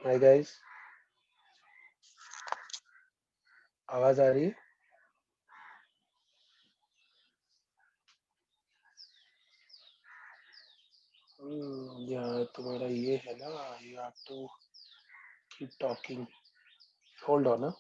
Hi guys, आवाज आ रही है? यार तुम्हारा ये है ना, you have to keep talking. Hold on.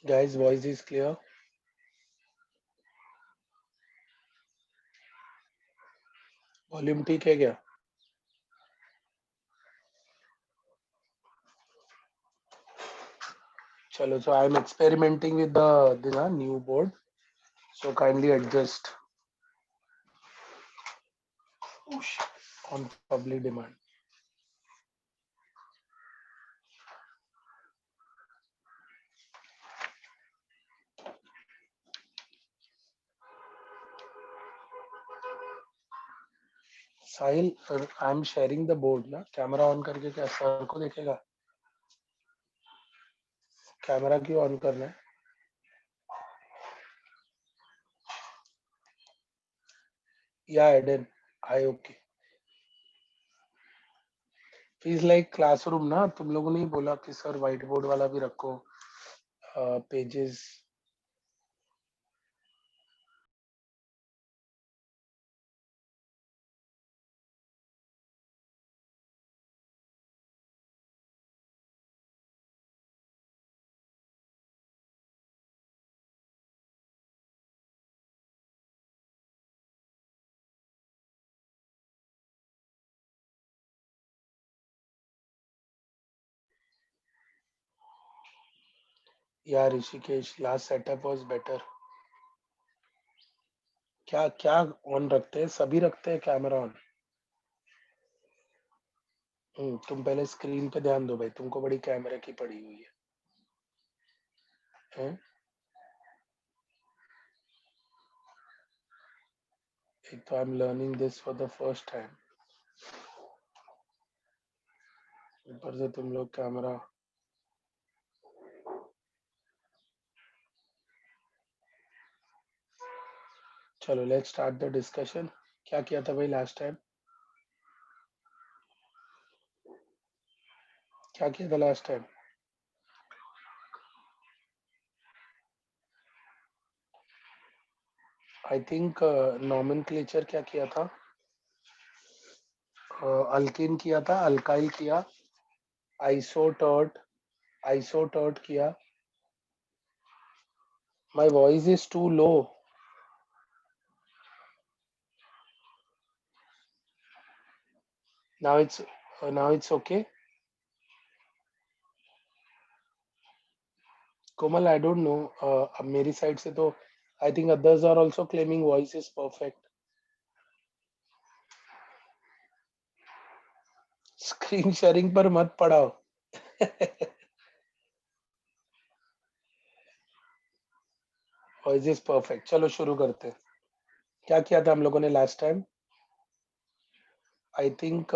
Guys, voice is clear. Volume ठीक है क्या? चलो, so I am experimenting with the new board, so kindly adjust on public demand. Sahil, I am sharing the board ना. Camera on करके क्या sir को देखेगा? Camera क्यों ऑन करना है? या एडन, आई ओके. फीस लाइक क्लासरूम ना. तुम लोगों ने ही बोला कि सर व्हाइट बोर्ड वाला भी रखो, पेजेस. या Rishikesh, last setup was better. क्या क्या ऑन रखते हैं? सभी रखते हैं कैमरा ऑन. तुम पहले स्क्रीन पे ध्यान दो भाई, तुमको बड़ी कैमरे की पड़ी हुई है. हैं? एक तो I am learning this for the first time, ऊपर से तुम लोग कैमरा. चलो, लेट्स स्टार्ट द डिस्कशन. क्या किया था भाई लास्ट टाइम? क्या किया था last time? I think nomenclature क्या किया था? अल्किन किया था, अल्काइल किया, आइसोटर्ट, आइसोटर्ट किया. My voice is too low. Now it's okay. Komal, I don't know. अब मेरी साइड से तो I think others are also claiming voice is perfect. Screen sharing पर मत पड़ाओ. Voice is perfect. चलो शुरू करते हैं. क्या किया था हम लोगों ने last time? I think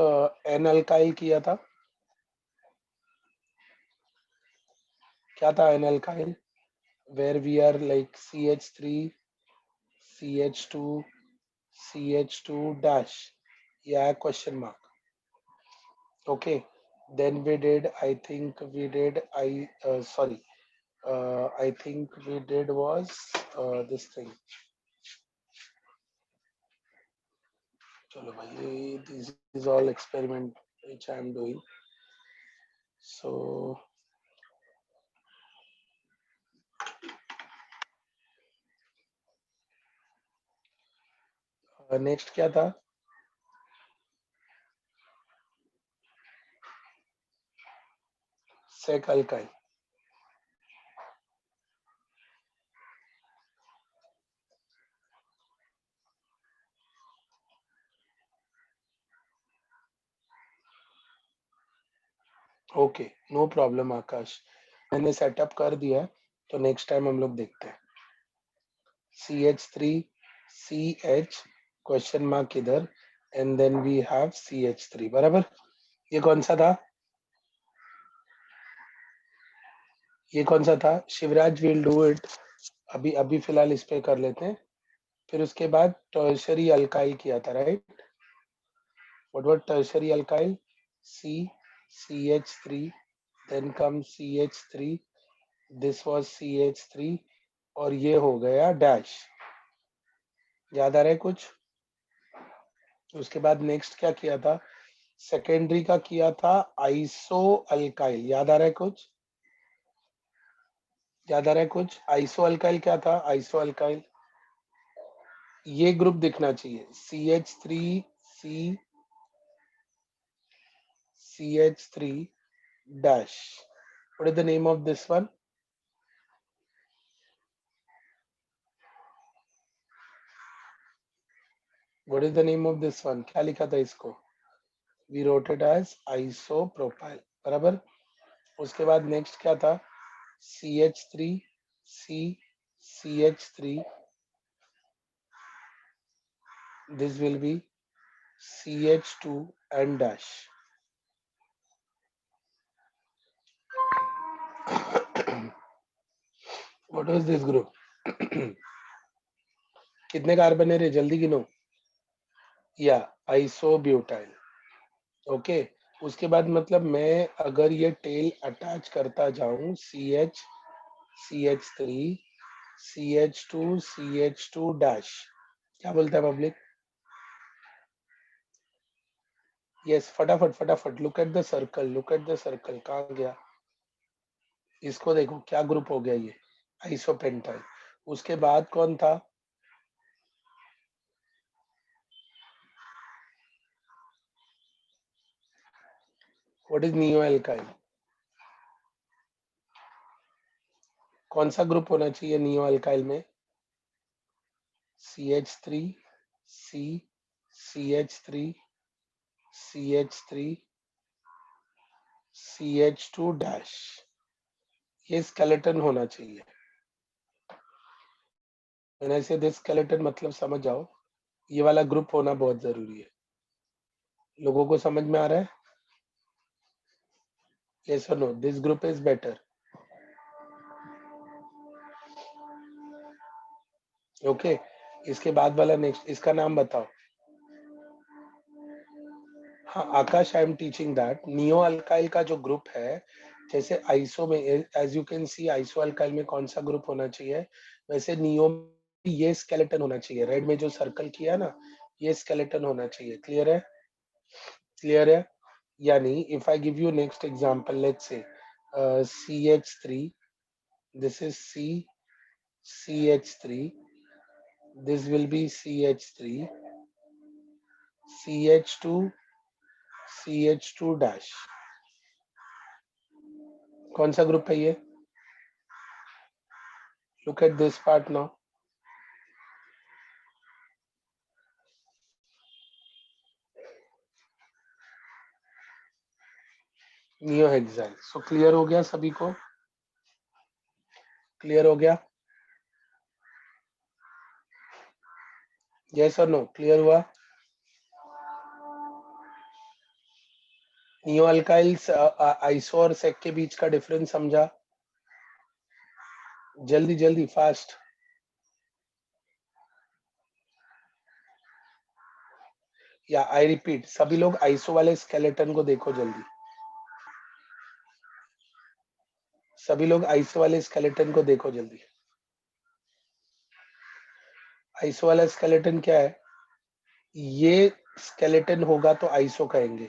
n alkyl किया था. क्या था n alkyl? where we are like CH3, CH2, CH2 dash. Yeah, question mark. Okay. Then we did, I think we did, sorry. I think we did was this thing. Chalo bhai, this is all experiment which I am doing. So next क्या था? Sec alkyl. Okay, no problem Akash, मैंने setup कर दिया है, तो next time हम लोग देखते हैं. CH3, CH क्वेश्चन मार्क इधर, and then we have CH3. बराबर. ये कौन सा था? ये कौन सा था? Shivraj will do it. अभी अभी फिलहाल इस पे कर लेते हैं. फिर उसके बाद टर्शरी अल्काइल किया था, right? What was tertiary alkyl? C, CH3, then comes CH3, this was CH3, और ये हो गया डैश. याद आ रहा है कुछ? उसके बाद नेक्स्ट क्या किया था? सेकेंडरी का किया था आइसो अल्काइल. याद आ रहा है कुछ? याद आ रहा है कुछ? आइसो अल्काइल क्या था? आइसो अल्काइल ये ग्रुप दिखना चाहिए. CH3, C, CH3 dash. What is the name of this one? What is the name of this one? क्या लिखा था इसको? We wrote it as isopropyl. बराबर. उसके बाद नेक्स्ट क्या था? CH3, C, CH3. This will be CH2 and dash. What was this group? कितने कार्बन है रे? जल्दी गिनो. या आइसोब्यूटाइल. ओके. उसके बाद मतलब मैं अगर ये टेल अटैच करता जाऊं, CH, CH3, CH2, CH2 dash. क्या बोलता है पब्लिक? यस, फटाफट फटाफट. Look at the circle, look at the circle. कहाँ गया? इसको देखो क्या ग्रुप हो गया ये. आइसोपेंटाइल. उसके बाद कौन था? What is neo alkyl? कौन सा ग्रुप होना चाहिए नियो एल्काइल में? CH3, C, CH3, CH3, CH2 dash. ये स्केलेटन होना चाहिए. मैंने से दिस स्केलेटन मतलब समझ जाओ, ये वाला ग्रुप होना बहुत जरूरी है. लोगों को समझ में आ रहा है? यस और no? This group is better. Okay. इसके बाद वाला नेक्स्ट, इसका नाम बताओ. हाँ Akash, I am teaching that neo alkyl का जो ग्रुप है, जैसे आइसो में as you can see iso alkyl में कौन सा ग्रुप होना चाहिए, वैसे नियो में ये स्केलेटन होना चाहिए. रेड में जो सर्कल किया ना, ये स्केलेटन होना चाहिए. क्लियर है? क्लियर है? यानी if I give you next example, let's say CH3, this is C, CH3, this will be CH3, CH2, CH2 dash. कौन सा ग्रुप है ये? Look at this part now. Neohexyl. So clear हो गया सभी को? क्लियर हो गया? यस और नो? क्लियर हुआ? नियो अल्काइल्स आइसो और सेक के बीच का डिफरेंस समझा? जल्दी जल्दी फास्ट। या आई रिपीट, सभी लोग आइसो वाले स्केलेटन को देखो जल्दी। सभी लोग आइसो वाले स्केलेटन को देखो जल्दी। आइसो वाला स्केलेटन क्या है? ये स्केलेटन होगा तो आइसो कहेंगे।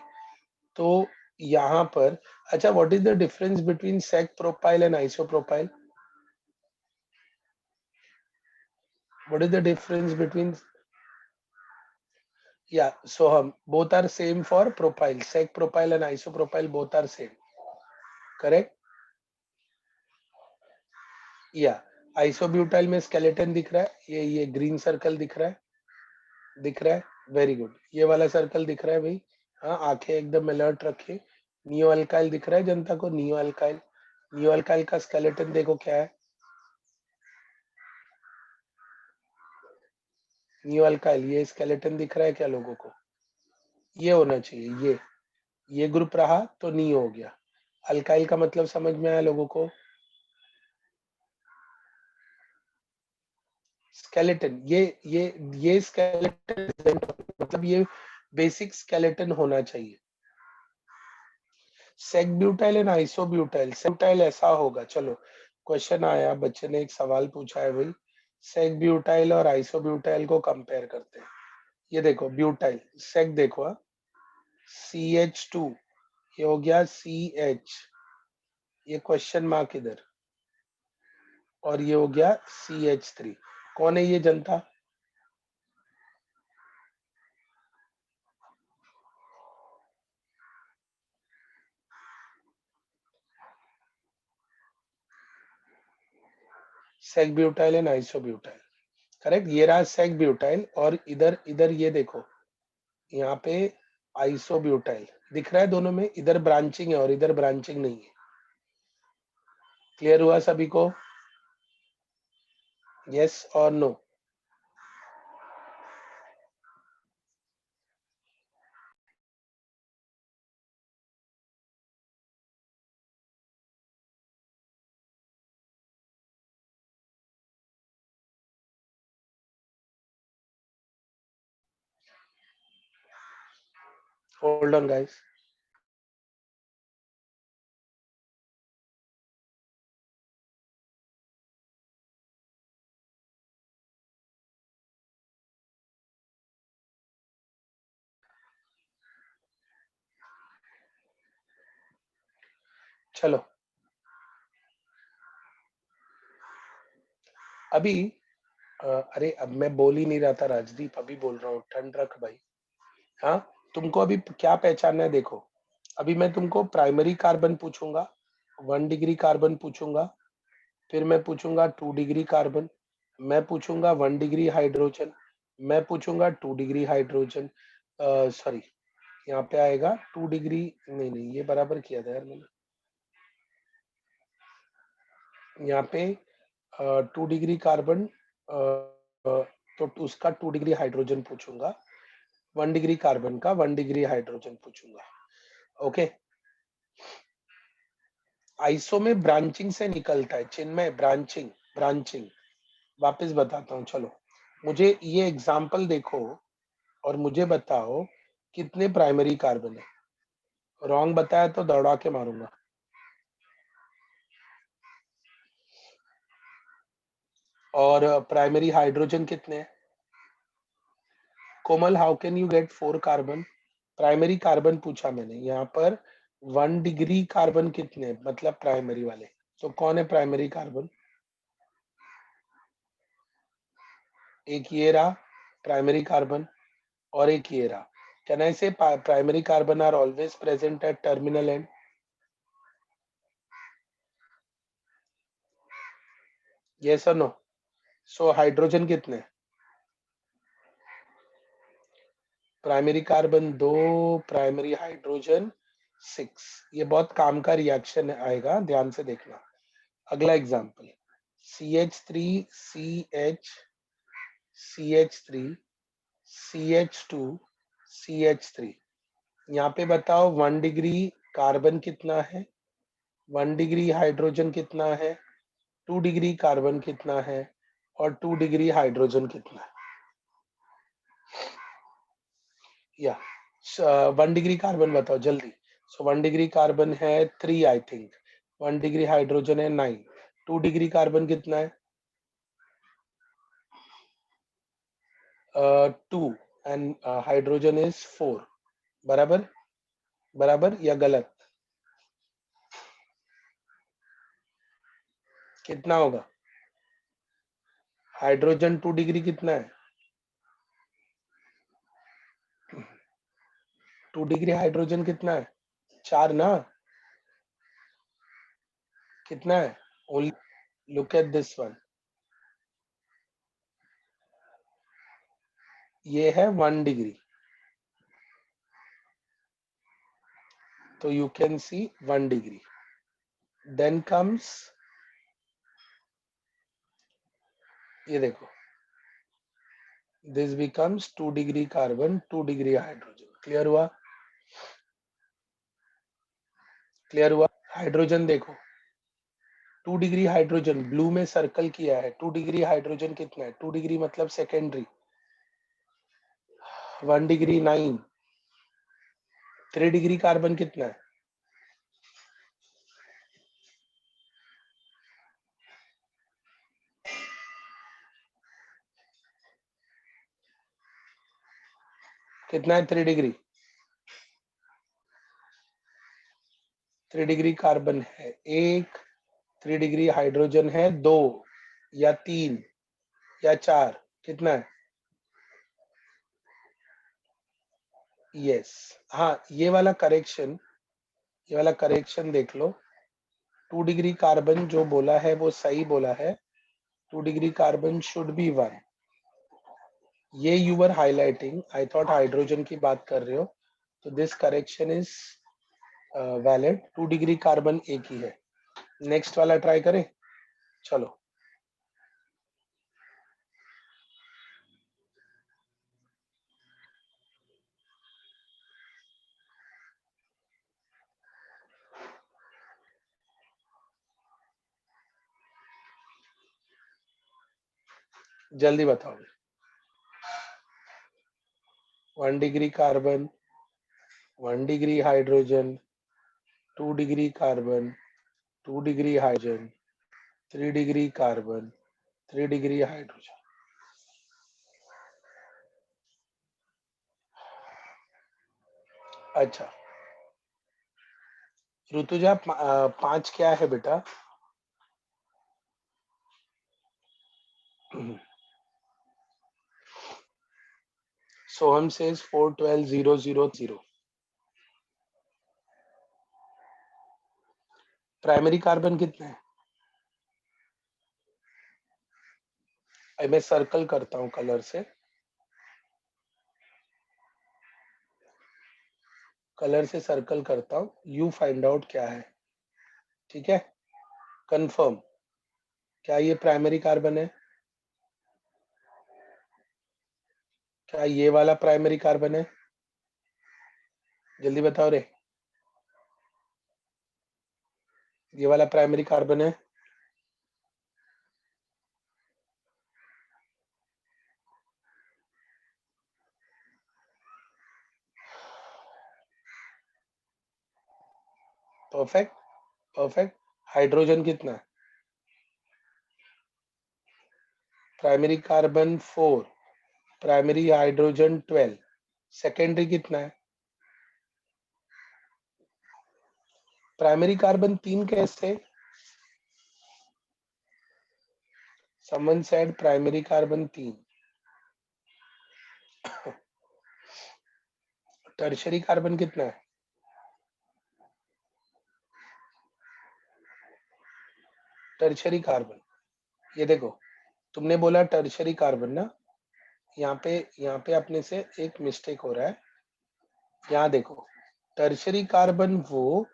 तो यहाँ पर अच्छा, what is the difference between sec propyl and iso propyl? What is the difference between? Yeah, so both are same for propyl. Sec propyl and isopropyl both are same. Correct? Yeah. Isobutyl में skeleton दिख रहा है, ये green circle दिख रहा है, दिख रहा है। Very good. ये वाला सर्कल दिख रहा है भाई। हाँ, आंखें एकदम अलर्ट रखिए। नियो अल्काइल दिख रहा है जनता को? नियो अल्काइल, नियो अल्काइल का स्केलेटन देखो क्या है। नियो अल्काइल, ये स्केलेटन दिख रहा है क्या लोगों को? ये होना चाहिए, ये ग्रुप रहा तो नियो हो गया। अल्काइल का मतलब समझ में आया लोगों को? स्केलेटन, ये स्केलेटन मतलब ये बेसिक स्केलेटन होना चाहिए। सेक ब्यूटाइल एंड आइसोब्यूटाइल, सेब्यूटाइल ऐसा होगा। चलो क्वेश्चन आया, बच्चे ने एक सवाल पूछा है भाई, सेक ब्यूटाइल और आइसोब्यूटाइल को कंपेयर करते हैं। ये देखो ब्यूटाइल, सेक देखो, CH2, ये हो गया CH, ये क्वेश्चन मार्क इधर, और ये हो गया CH3। कौन है ये जनता? Sec butyl and isobutyl. Correct, ये रहा सेक ब्यूटाइल, और इधर इधर ये देखो, यहाँ पे आइसोब्यूटाइल दिख रहा है दोनों में। इधर ब्रांचिंग है और इधर ब्रांचिंग नहीं है। क्लियर हुआ सभी को? यस और नो? Hold on guys. चलो अभी अरे अब मैं बोल ही नहीं रहा था राजदीप, अभी बोल रहा हूँ, ठंड रख भाई। हाँ, तुमको अभी क्या पहचानना है देखो। अभी मैं तुमको प्राइमरी कार्बन पूछूंगा, 1 डिग्री कार्बन पूछूंगा, फिर मैं पूछूंगा 2 डिग्री कार्बन, मैं पूछूंगा 1 डिग्री हाइड्रोजन, मैं पूछूंगा 2 डिग्री हाइड्रोजन। सॉरी, यहाँ पे आएगा 2 डिग्री, नहीं नहीं ये बराबर किया था यार मैंने। यहाँ पे 2 डिग्री कार्बन, तो उसका 2 डिग्री हाइड्रोजन पूछूंगा, 1 डिग्री कार्बन का 1 डिग्री हाइड्रोजन पूछूंगा। ओके, आइसो में ब्रांचिंग से निकलता है चिन्मय, ब्रांचिंग, ब्रांचिंग। वापस बताता हूँ, चलो मुझे ये एग्जाम्पल देखो और मुझे बताओ कितने प्राइमरी कार्बन है। रॉन्ग बताया तो दौड़ा के मारूंगा। और प्राइमरी हाइड्रोजन कितने हैं? Komal, how can you get 4 carbon? Primary carbon पूछा मैंने यहाँ पर। 1 डिग्री कार्बन कितने, मतलब प्राइमरी वाले, तो कौन है प्राइमरी कार्बन? एक ये रहा प्राइमरी कार्बन, और एक ये रहा। Can I say primary carbon are always present at terminal end? Yes और नो? सो हाइड्रोजन कितने? Primary carbon 2, primary hydrogen 6। ये बहुत काम का रिएक्शन आएगा, ध्यान से देखना। अगला example, CH3 CH, CH3 CH2 CH3। यहाँ पे बताओ 1 डिग्री कार्बन कितना है, 1 डिग्री हाइड्रोजन कितना है, 2 डिग्री कार्बन कितना है और 2 डिग्री हाइड्रोजन कितना है? या 1 डिग्री कार्बन बताओ जल्दी। सो 1 डिग्री कार्बन है 3 आई थिंक, 1 डिग्री हाइड्रोजन है 9, 2 डिग्री कार्बन कितना है? 2 एंड हाइड्रोजन इज 4। बराबर बराबर या गलत? कितना होगा? हाइड्रोजन 2 डिग्री कितना है? 2 डिग्री हाइड्रोजन कितना है? 4 ना? कितना है? Only look at this one, ये है 1 डिग्री, तो you can see 1 degree. Then comes, ये देखो, this becomes 2 degree carbon, 2 degree hydrogen. Clear हुआ? क्लियर हुआ? हाइड्रोजन देखो, 2 डिग्री हाइड्रोजन ब्लू में सर्कल किया है, 2 डिग्री हाइड्रोजन कितना है? 2 डिग्री मतलब सेकेंडरी, 1 डिग्री 9, 3 डिग्री कार्बन कितना है? कितना है 3 डिग्री? 3 डिग्री कार्बन है 1, 3 डिग्री हाइड्रोजन है 2 या 3 या 4, कितना है? यस, हाँ, ये वाला करेक्शन देख लो। 2 डिग्री कार्बन जो बोला है वो सही बोला है, 2 डिग्री कार्बन शुड बी 1। ये you were highlighting, I thought hydrogen की बात कर रहे हो, तो this correction is valid. 2 degree carbon एक ही है। नेक्स्ट वाला ट्राई करें, चलो। जल्दी बताओ। 1 degree carbon, 1 degree hydrogen, 2 degree carbon, 2 degree hydrogen, 3 degree carbon, 3 degree hydrogen. अच्छा, ऋतुजा 5 क्या है बेटा? सोहम says 4 12 0 0 0। प्राइमरी कार्बन कितने हैं? मैं सर्कल करता हूँ कलर से सर्कल करता हूँ, यू फाइंड आउट क्या है। ठीक है, कंफर्म, क्या ये प्राइमरी कार्बन है? क्या ये वाला प्राइमरी कार्बन है? जल्दी बताओ रे, ये वाला प्राइमरी कार्बन है? Perfect, perfect. हाइड्रोजन कितना है? Primary carbon 4, primary hydrogen 12, secondary कितना है? प्राइमरी कार्बन 3 कैसे? Someone said primary carbon 3। Tertiary carbon कितना है? टर्शरी कार्बन, ये देखो, तुमने बोला टर्शरी कार्बन ना, यहाँ पे अपने से एक मिस्टेक हो रहा है। यहाँ देखो, टर्शरी कार्बन वो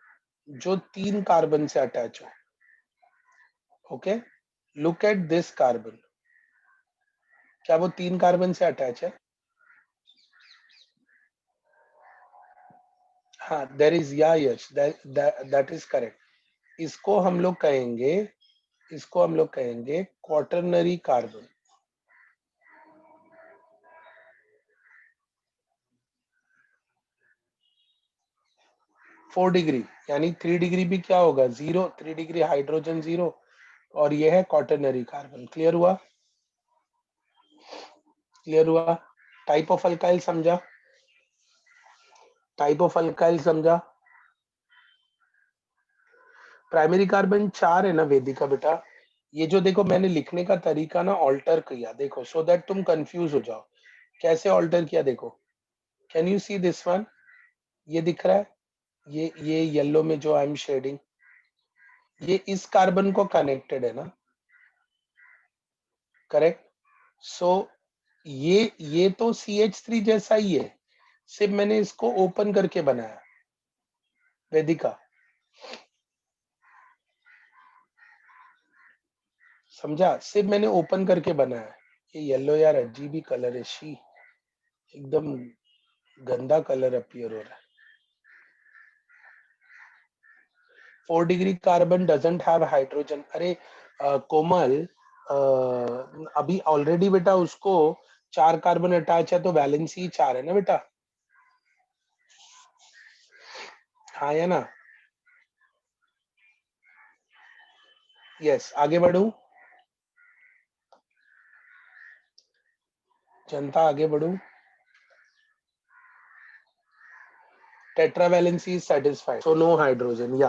जो 3 कार्बन से अटैच हो। Okay, look at this carbon, क्या वो 3 कार्बन से अटैच है? हाँ, देर इज, या यस, दैट इज करेक्ट। इसको हम लोग कहेंगे, इसको हम लोग कहेंगे क्वाटरनरी कार्बन। 4 डिग्री यानी 3 डिग्री भी क्या होगा, 0। 3 डिग्री हाइड्रोजन 0, और ये है क्वाटरनरी कार्बन। क्लियर हुआ? क्लियर हुआ? टाइप ऑफ अल्काइल समझा? टाइप ऑफ अल्काइल समझा? प्राइमरी कार्बन 4 है ना वेदिका बेटा। ये जो देखो मैंने लिखने का तरीका ना ऑल्टर किया, देखो, सो दैट तुम कंफ्यूज हो जाओ। कैसे ऑल्टर किया देखो, can you see this one? ये दिख रहा है, ये येलो में जो आई एम शेडिंग, ये इस कार्बन को कनेक्टेड है ना, करेक्ट? सो ये तो CH3 जैसा ही है, सिर्फ मैंने इसको ओपन करके बनाया। वेदिका समझा? सिर्फ मैंने ओपन करके बनाया। ये येलो यार अजीब ही कलर है, शी, एकदम गंदा कलर अपीयर हो रहा है। 4 degree carbon doesn't have hydrogen. अरे कोमल, अभी ऑलरेडी बेटा उसको 4 कार्बन अटैच है, तो वैलेंसी 4 है ना बेटा? हाँ या ना? यस, आगे बढ़ू जनता, आगे बढ़ू। Tetra valency is satisfied, so no hydrogen, या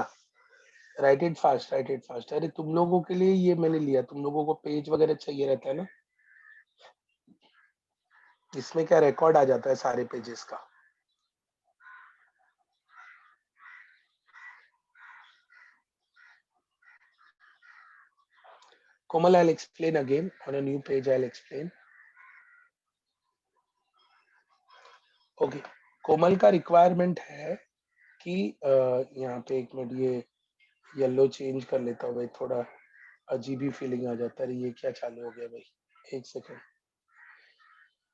write it fast, write it fast. अरे तुम लोगों के लिए ये मैंने लिया, तुम लोगों को पेज वगैरह चाहिए रहता है ना, इसमें क्या रिकॉर्ड आ जाता है सारे पेजेस का। Komal, I'll explain again on a new page, I'll explain. ओके, कोमल का रिक्वायरमेंट है कि यहाँ पे एक मिनट, ये येलो चेंज कर लेता हूँ भाई, थोड़ा अजीब ही फीलिंग आ जाता है। ये क्या चालू हो गया भाई, एक second.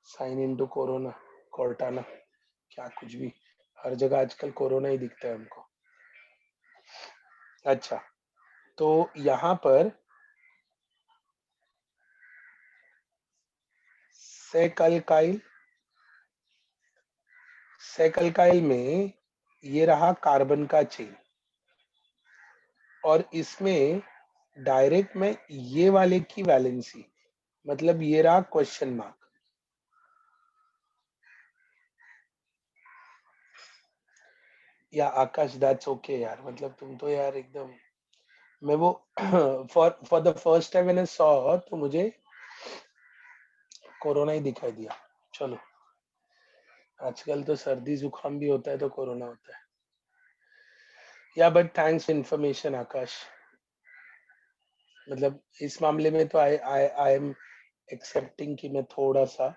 Sign in to corona, Cortana, क्या कुछ भी, हर जगह आजकल कोरोना ही दिखता है हमको। अच्छा, तो यहाँ पर सेकल्काइल, सेकल्काइल में ये रहा कार्बन का चेन, और इसमें डायरेक्ट में ये वाले की वैलेंसी, मतलब ये रहा क्वेश्चन मार्क। या आकाश, दैट्स ओके यार, मतलब तुम तो यार एकदम, मैं वो फॉर द फर्स्ट टाइम मैंने सॉ, तो मुझे कोरोना ही दिखाई दिया। चलो, आजकल तो सर्दी जुकाम भी होता है तो कोरोना होता है। या बट थैंक्स इन्फॉर्मेशन आकाश, मतलब इस मामले में तो आई आई आई एम एक्सेप्टिंग कि मैं थोड़ा सा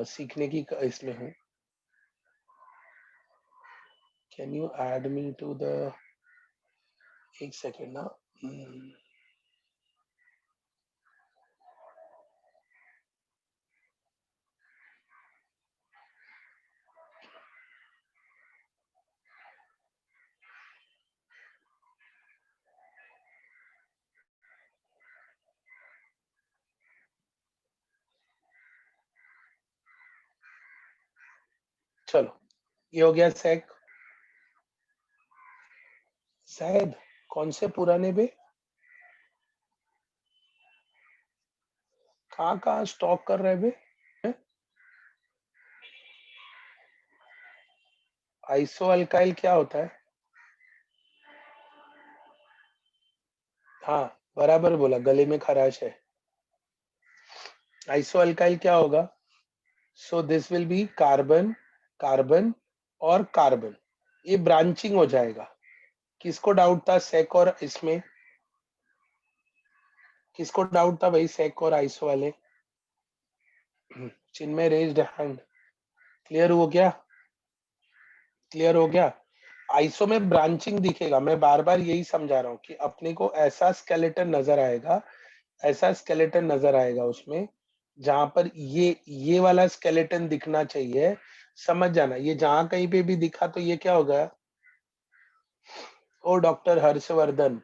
सीखने की इसमें हूँ। Can you add me to the, एक सेकेंड ना। चलो, ये हो गया सेक। शायद कौन से पुराने बे, कहाँ कहाँ स्टॉक कर रहे बे? आइसो अल्काइल क्या होता है? हाँ, बराबर बोला, गले में खराश है। आइसो अल्काइल क्या होगा? So this will B carbon, carbon और कार्बन, ये ब्रांचिंग हो जाएगा। किसको डाउट था सेक और इसमें? किसको डाउट था भाई सेक और आइसो वाले? चिन्मय रेज्ड हैंड। क्लियर हो गया? क्लियर हो गया? आइसो में ब्रांचिंग दिखेगा, मैं बार बार यही समझा रहा हूँ कि अपने को ऐसा स्केलेटन नजर आएगा, ऐसा स्केलेटन नजर आएगा उसमें, जहां पर ये वाला स्केलेटन दिखना चाहिए। समझ जाना, ये जहां कहीं पे भी दिखा तो ये क्या होगा? ओ डॉक्टर हर्षवर्धन,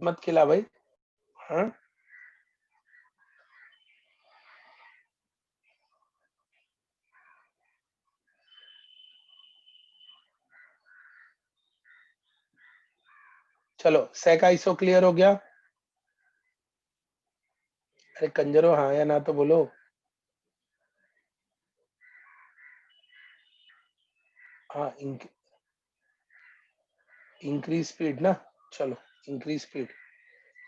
मत खिला भाई। हाँ चलो, सेक आइसो क्लियर हो गया। अरे कंजरो, हाँ या ना तो बोलो। हाँ, इंक्रीज स्पीड ना। चलो, इंक्रीज स्पीड।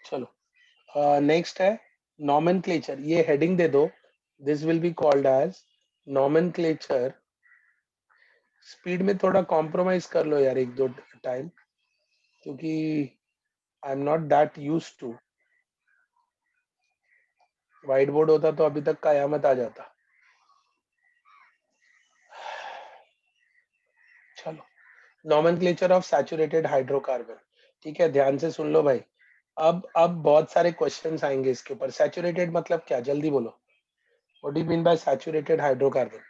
चलो, नेक्स्ट है नॉमेनक्लेचर। ये हेडिंग दे दो। This will be called as nomenclature. Speed में थोड़ा कॉम्प्रोमाइज कर लो यार एक दो टाइम, क्योंकि I am not that use to. White board होता तो अभी तक कयामत आ जाता। चलो, नॉमेनक्लेचर ऑफ सैचुरेटेड हाइड्रोकार्बन। ठीक है, ध्यान से सुन लो भाई। अब बहुत सारे क्वेश्चंस आएंगे इसके ऊपर। सैचुरेटेड मतलब क्या, जल्दी बोलो। What do you mean by saturated hydrocarbon?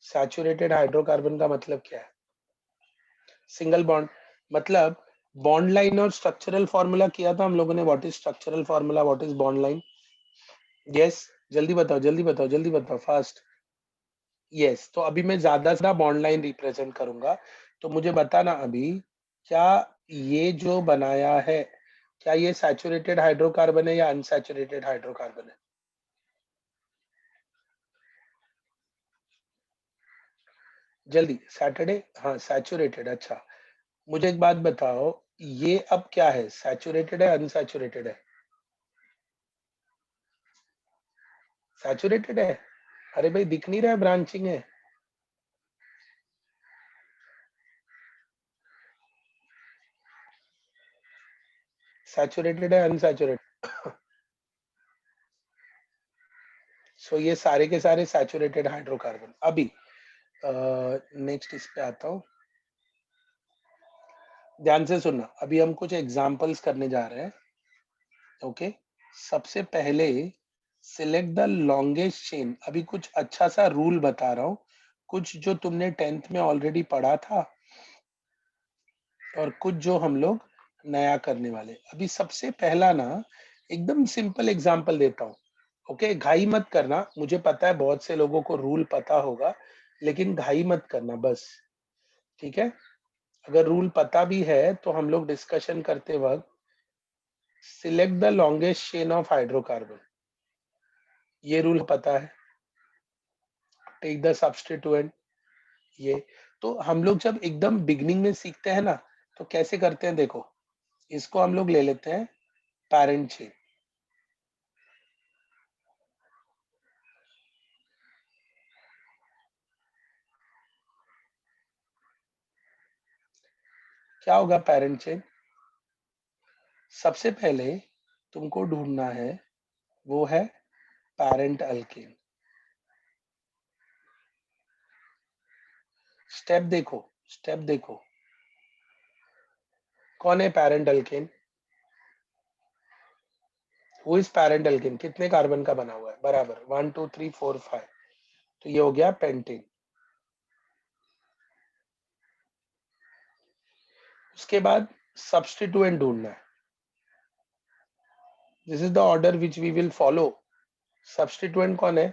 Saturated hydrocarbon का मतलब क्या है? Single bond. मतलब बॉन्ड लाइन और स्ट्रक्चरल फॉर्मूला किया था हम लोगों ने। What is structural formula, what is bond line? Yes, जल्दी बताओ, जल्दी बताओ, जल्दी बताओ, फास्ट। यस, तो अभी मैं ज्यादा से बॉन्ड लाइन रिप्रेजेंट करूंगा। तो मुझे बताना अभी, क्या ये जो बनाया है, क्या ये सैचुरेटेड हाइड्रोकार्बन है या अनसैचुरेटेड हाइड्रोकार्बन है? जल्दी, सैटरडे, हाँ सैचुरेटेड। अच्छा, मुझे एक बात बताओ, ये अब क्या है, सैचुरेटेड है अनसैचुरेटेड है? सैचुरेटेड है। अरे भाई दिख नहीं रहा है, ब्रांचिंग है। सैचुरेटेड है अनसैचुरेटेड? सो ये सारे के सारे सैचुरेटेड हाइड्रोकार्बन। अभी नेक्स्ट इस पे आता हूँ, ध्यान से सुनना। अभी हम कुछ एग्जांपल्स करने जा रहे हैं। ओके, सबसे पहले सिलेक्ट द लॉन्गेस्ट चेन। अभी कुछ अच्छा सा रूल बता रहा हूँ, कुछ जो तुमने टेंथ में ऑलरेडी पढ़ा था और कुछ जो हम लोग नया करने वाले। अभी सबसे पहला ना, एकदम सिंपल एग्जांपल देता हूँ। ओके, घाई मत करना, मुझे पता है बहुत से लोगों को रूल पता होगा, लेकिन घाई मत करना बस। ठीक है, अगर रूल पता भी है तो हम लोग डिस्कशन करते वक्त, select the longest chain of hydrocarbon, ये रूल पता है। टेक द सब्स्टिट्यूएंट, ये तो हम लोग जब एकदम बिगनिंग में सीखते हैं ना, तो कैसे करते हैं देखो। इसको हम लोग ले लेते हैं पैरेंट चेन। क्या होगा पैरेंट चेन? सबसे पहले तुमको ढूंढना है, वो है पैरेंट अल्केन। स्टेप देखो, स्टेप देखो, कौन है पैरेंट अल्केन? वो इस पैरेंट अल्केन कितने कार्बन का बना हुआ है? बराबर 1 2 3 4 5। तो ये हो गया पेंटेन। उसके बाद सब्स्टिट्यूएंट ढूंढना है। This is the order which we will follow. Substituent कौन है?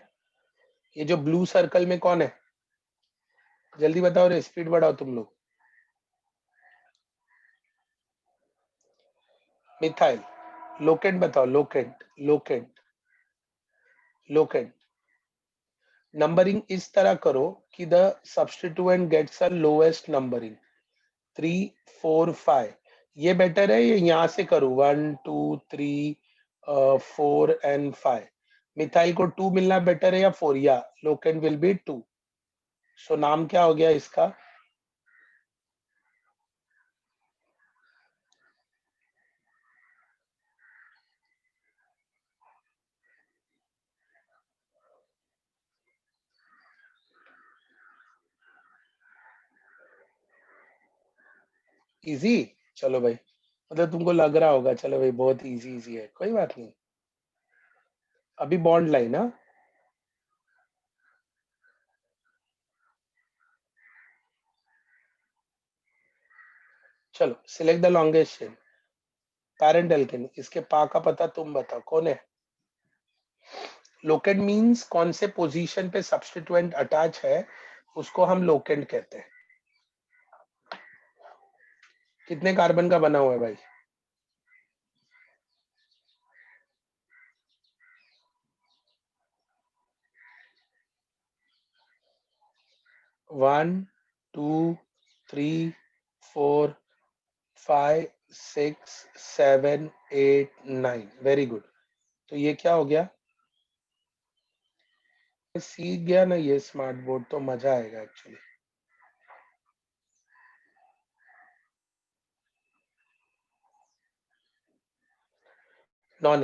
ये जो ब्लू सर्कल में कौन है? जल्दी बताओ रे, स्पीड बढ़ाओ तुम लोग। मिथाइल। लोकेंट बताओ, लोकेंट, लोकेंट, लोकेंट। नंबरिंग इस तरह करो कि the substituent gets a lowest numbering. 3 4 5। ये बेटर है, ये यहाँ से करूँ 1 2 3 4 एंड 5। मिथाइल को 2 मिलना बेटर है या 4? या लोकेंट विल बी 2। सो नाम क्या हो गया इसका? इजी। चलो भाई, मतलब तुमको लग रहा होगा, चलो भाई बहुत इजी इजी है, कोई बात नहीं। अभी बॉन्ड लाइन, हाँ चलो select the longest chain, parent alkane, इसके पा का पता तुम बताओ कौन है? लोकेंड मींस कौन से पोजीशन पे सब्स्टिट्यूएंट अटैच है उसको हम लोकेंड कहते हैं। कितने कार्बन का बना हुआ है भाई? One, two, three, 4, 5, 6, 7, 8, 9, very good. तो ये क्या हो गया? सीख गया ना ये स्मार्ट बोर्ड तो मजा आएगा एक्चुअली। नॉन,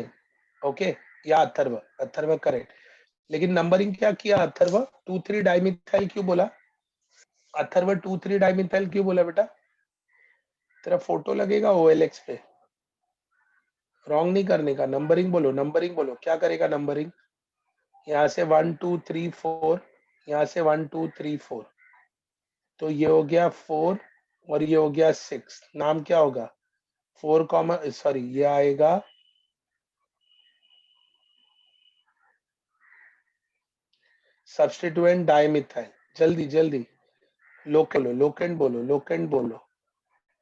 ओके, या अथर्व, अथर्व करेक्ट। लेकिन नंबरिंग क्या किया अथर्व? 2,3 डाइमिथाइल क्यों बोला? अथर्व 2,3 डाइमिथाइल क्यों बोला बेटा? तेरा फोटो लगेगा OLX पे। रॉन्ग नहीं करने का, नंबरिंग बोलो, नंबरिंग बोलो, क्या करेगा नंबरिंग? यहाँ से 1 2 3 4, यहाँ से 1 2 3 4, तो ये हो गया 4 और ये हो गया 6। नाम क्या होगा? 4 कॉमा सॉरी ये आएगा सब्स्टिट्यूएंट डाइमिथाइल। जल्दी जल्दी, लोकेंड बोलो, लोकेंड बोलो।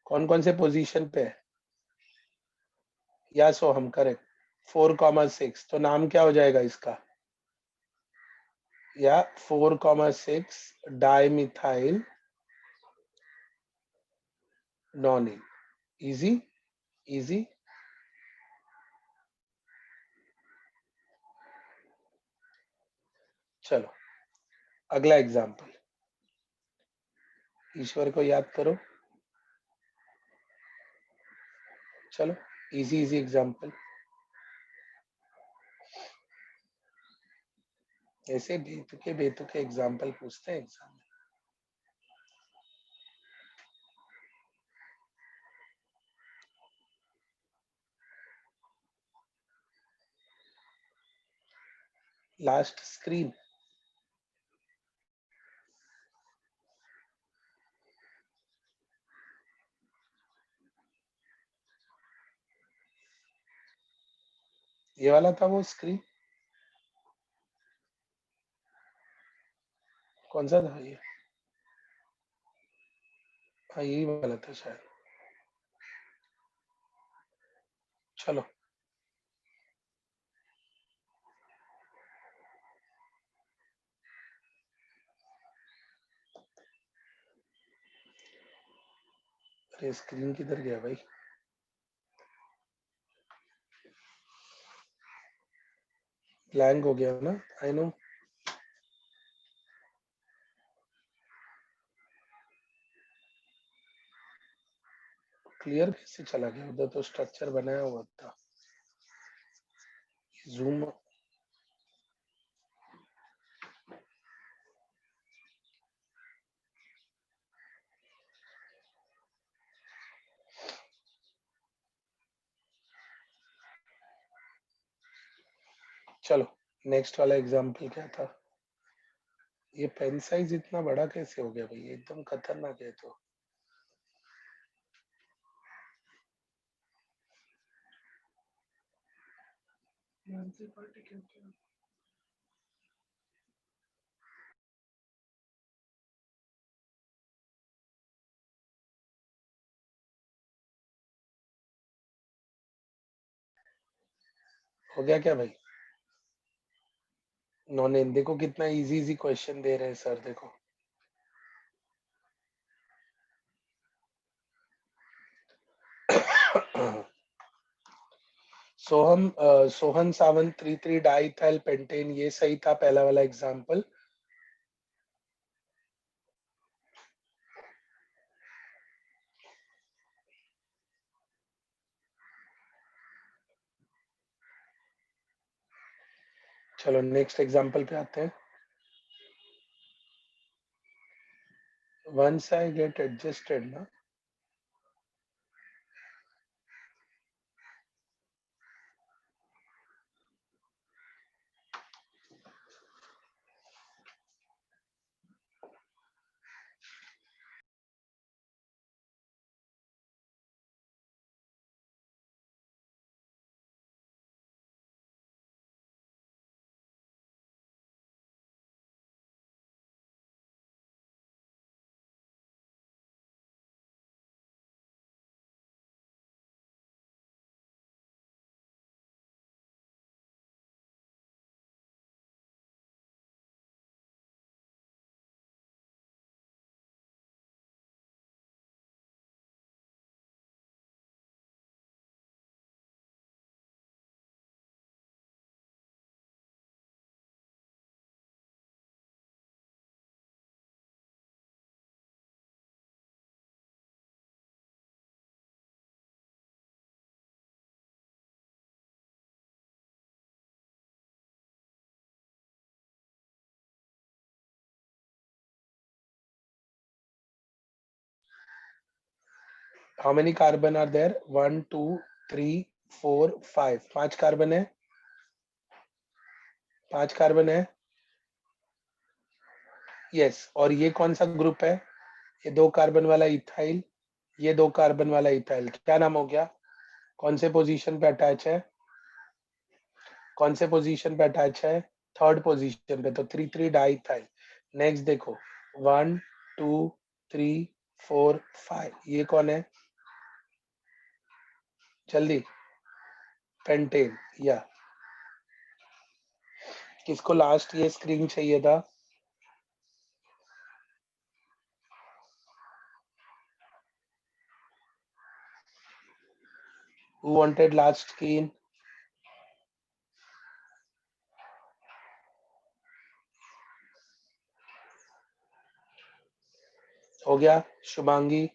कौन कौन से पोजीशन पे है? या सो हम करेक्ट, 4,6, तो नाम क्या हो जाएगा इसका? या 4,6 डाइमिथाइल नॉनिन। Easy, easy. चलो अगला एग्जाम्पल, ईश्वर को याद करो। चलो इजी इजी एग्जाम्पल, ऐसे बेतुके बेतुके एग्जाम्पल पूछते हैं एग्जाम में। लास्ट स्क्रीन, ये वाला था वो स्क्रीन, कौन सा था ये? हाँ यही वाला था शायद। चलो अरे स्क्रीन किधर गया भाई? ब्लैंक हो गया ना, आई नो। क्लियर कैसे चला गया? उधर तो स्ट्रक्चर बनाया हुआ था। जूम, चलो नेक्स्ट वाला एग्जाम्पल क्या था? ये पेन साइज इतना बड़ा कैसे हो गया भाई? एकदम खतरनाक है तो। हो गया क्या भाई? नॉन, देखो कितना इजी इजी क्वेश्चन दे रहे हैं सर, देखो। सोहन सावंत 3,3 डाइथाइल पेंटेन, ये सही था पहला वाला एग्जाम्पल। चलो नेक्स्ट एग्जाम्पल पे आते हैं। वंस आई गेट एडजस्टेड ना, how many carbon are there? 1 2 3 4 5, 5 carbon है, 5 कार्बन है। यस, और ये कौन सा ग्रुप है? ये 2 कार्बन वाला इथाइल, ये 2 कार्बन वाला इथाइल, क्या नाम हो गया? कौन से पोजीशन पे अटैच है? कौन से पोजीशन पे अटैच है? थर्ड पोजीशन पे, तो 3 3 डाइथाइल। नेक्स्ट देखो, 1 2 3 4 5, ये कौन है? जल्दी, पेंटेन। या किसको लास्ट ये स्क्रीन चाहिए था? Who wanted last screen? हो गया शुभांगी?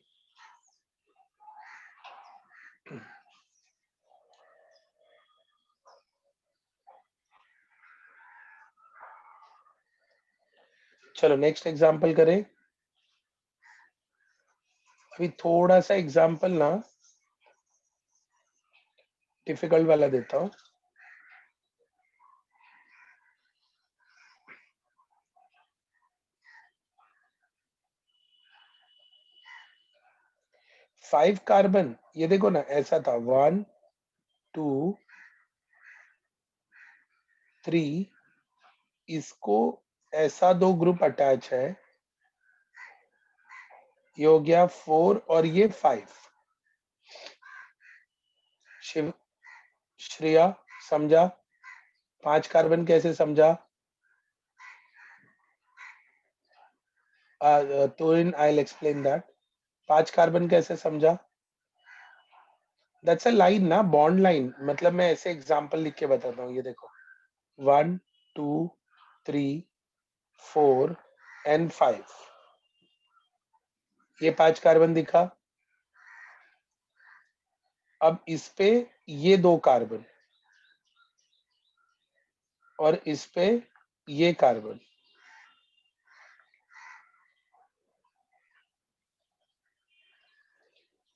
चलो नेक्स्ट एग्जांपल करें। अभी थोड़ा सा एग्जांपल ना डिफिकल्ट वाला देता हूँ। फाइव कार्बन, ये देखो ना, ऐसा था 1 2 3, इसको ऐसा 2 ग्रुप अटैच है, ये हो गया 4 और ये 5। शिव श्रेया समझा? 5 कार्बन कैसे समझा? तो इन I will explain that. 5 carbon कैसे समझा? दैट्स अ लाइन ना, बॉन्ड लाइन। मतलब मैं ऐसे एग्जांपल लिख के बताता हूँ, ये देखो 1 2 3 4 एंड 5, ये 5 कार्बन दिखा। अब इस पे ये 2 कार्बन, और इस पे ये कार्बन।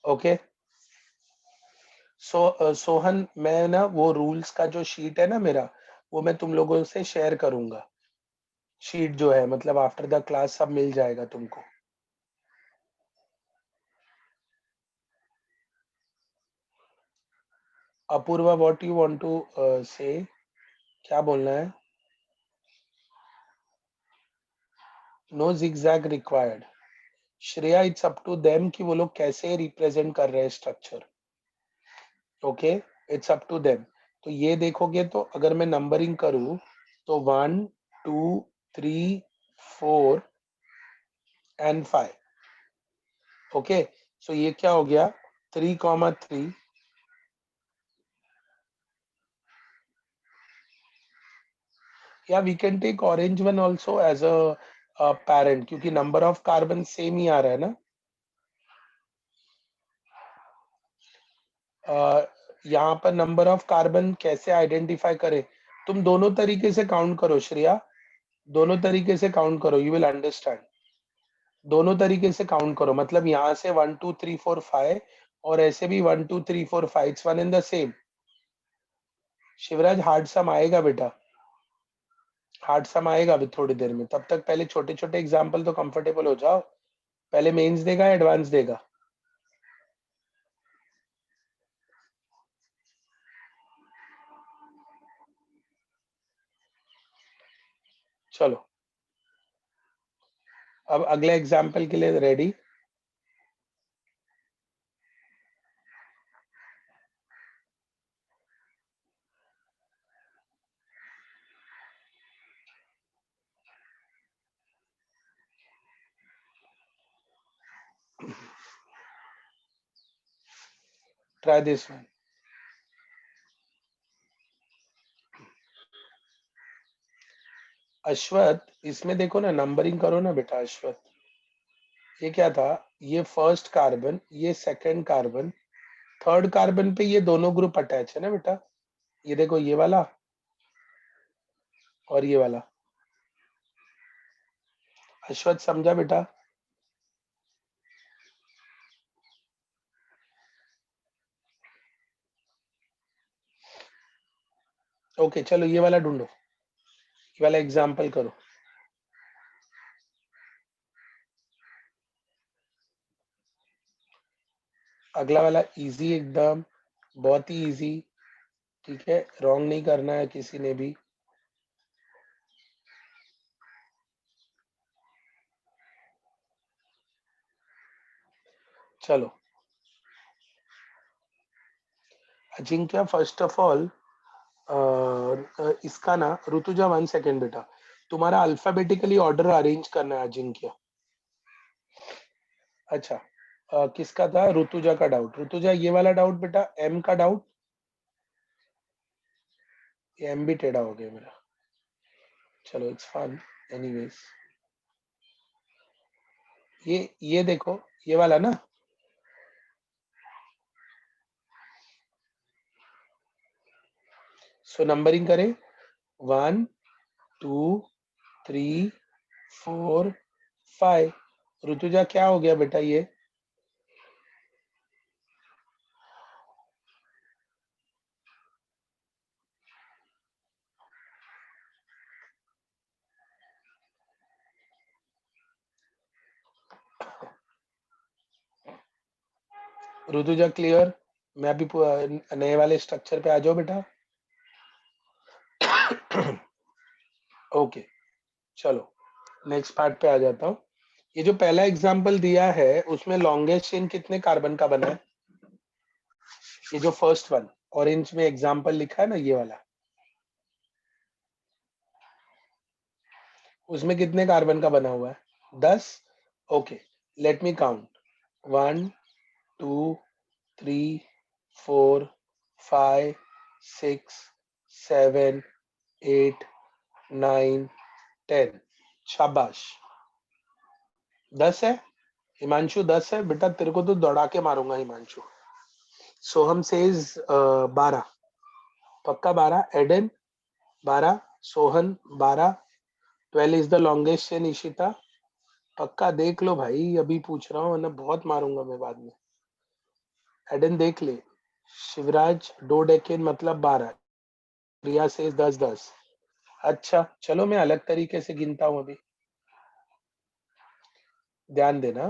ओके, सोहन, मैं ना वो रूल्स का जो शीट है ना मेरा, वो मैं तुम लोगों से शेयर करूंगा। शीट जो है, मतलब आफ्टर द क्लास सब मिल जाएगा तुमको। Apurva, what you want to say? क्या बोलना है? No zigzag required. Shreya, it's up to them कि वो लोग कैसे रिप्रेजेंट कर रहे हैं structure. Okay, it's up to them. तो ये देखोगे तो अगर मैं नंबरिंग करूं तो 1 2 3 4 एंड 5। ओके, सो ये क्या हो गया? 3 3। या we can take orange one also as a parent, क्योंकि नंबर ऑफ कार्बन सेम ही आ रहा है ना। यहाँ पर नंबर ऑफ कार्बन कैसे आइडेंटिफाई करें? तुम दोनों तरीके से काउंट करो श्रेया, दोनों तरीके से काउंट करो, यू विल अंडरस्टैंड। दोनों तरीके से काउंट करो, मतलब यहाँ से 1 2 3 4 5, और ऐसे भी 1 2 3 4 5, it's one in the same. Shivraj, hard sum आएगा बेटा, हार्ड सम आएगा अभी थोड़ी देर में। तब तक पहले छोटे छोटे एग्जाम्पल तो कंफर्टेबल हो जाओ। पहले मेंस देगा, एडवांस देगा? चलो, अब अगले एग्जाम्पल के लिए ready? Try this one. Ashwat, इसमें देखो ना, नंबरिंग करो ना बेटा अश्वत। ये क्या था? ये फर्स्ट कार्बन, ये सेकंड कार्बन, थर्ड कार्बन पे ये दोनों ग्रुप अटैच है ना बेटा। ये देखो, ये वाला और ये वाला। अश्वत समझा बेटा? ओके चलो ये वाला ढूंढो, ये वाला एग्जाम्पल करो। अगला वाला इजी एकदम, बहुत ही इजी, ठीक है, रॉन्ग नहीं करना है किसी ने भी। चलो अजिंक्य, फर्स्ट ऑफ ऑल इसका ना, ऋतुजा 1 सेकेंड बेटा, तुम्हारा अल्फाबेटिकली ऑर्डर अरेंज करना है अजिंक्य। अच्छा किसका था, ऋतुजा का डाउट। ऋतुजा ये वाला डाउट बेटा, एम का डाउट, ये एम भी टेढ़ा हो गया मेरा, चलो इट्स फन एनीवेज। ये देखो, ये वाला ना, सो नंबरिंग करें, 1 2 3 4 5। ऋतुजा क्या हो गया बेटा ये, ऋतुजा क्लियर। मैं अभी नए वाले स्ट्रक्चर पे आ जाओ बेटा। ओके चलो नेक्स्ट पार्ट पे आ जाता हूँ। ये जो पहला एग्जांपल दिया है उसमें लॉन्गेस्ट चेन कितने कार्बन का बना है, ये जो फर्स्ट वन ऑरेंज में एग्जांपल लिखा है ना ये वाला, उसमें कितने कार्बन का बना हुआ है, 10। Okay let me count, 1 2 3 4 5 6 7 8 9 10। शाबाश, 10 है हिमांशु, 10 है बेटा, तेरे को तो दौड़ा के मारूंगा हिमांशु। सोहम सेज 12, पक्का 12, एडन 12, Sohan 12, 12 is the longest chain Ishita, पक्का देख लो भाई, अभी पूछ रहा हूँ वरना बहुत मारूंगा मैं बाद में। एडन देख ले, शिवराज दो डेकेन मतलब 12, रिया से 10 10। अच्छा चलो मैं अलग तरीके से गिनता हूँ अभी, ध्यान देना,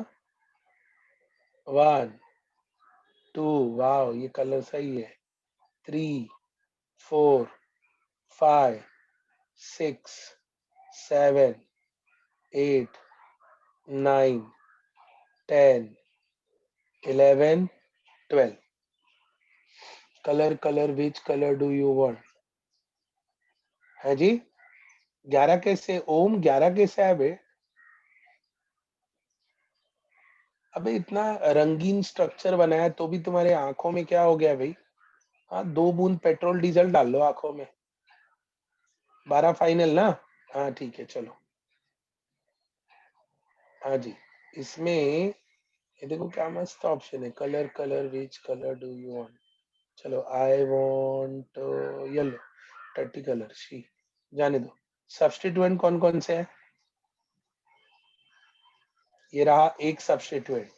1 2, वाह ये कलर सही है, 3 4 5 6 7 8 9 10 11 12। Colour which colour do you want, है जी, 11 कैसे ओम, 11 कैसे है बे, अबे इतना रंगीन स्ट्रक्चर बनाया तो भी तुम्हारे आंखों में क्या हो गया भाई। हाँ 2 बूंद पेट्रोल डीजल डाल लो आंखों में, 12 फाइनल ना। हाँ ठीक है चलो, हाँ जी, इसमें ये देखो क्या मस्त ऑप्शन है, colour which colour do you want, चलो आई वांट येलो, टट्टी कलर शी, जाने दो। सब्स्टिट्यूएंट कौन कौन से है, ये रहा एक सब्स्टिट्यूएंट।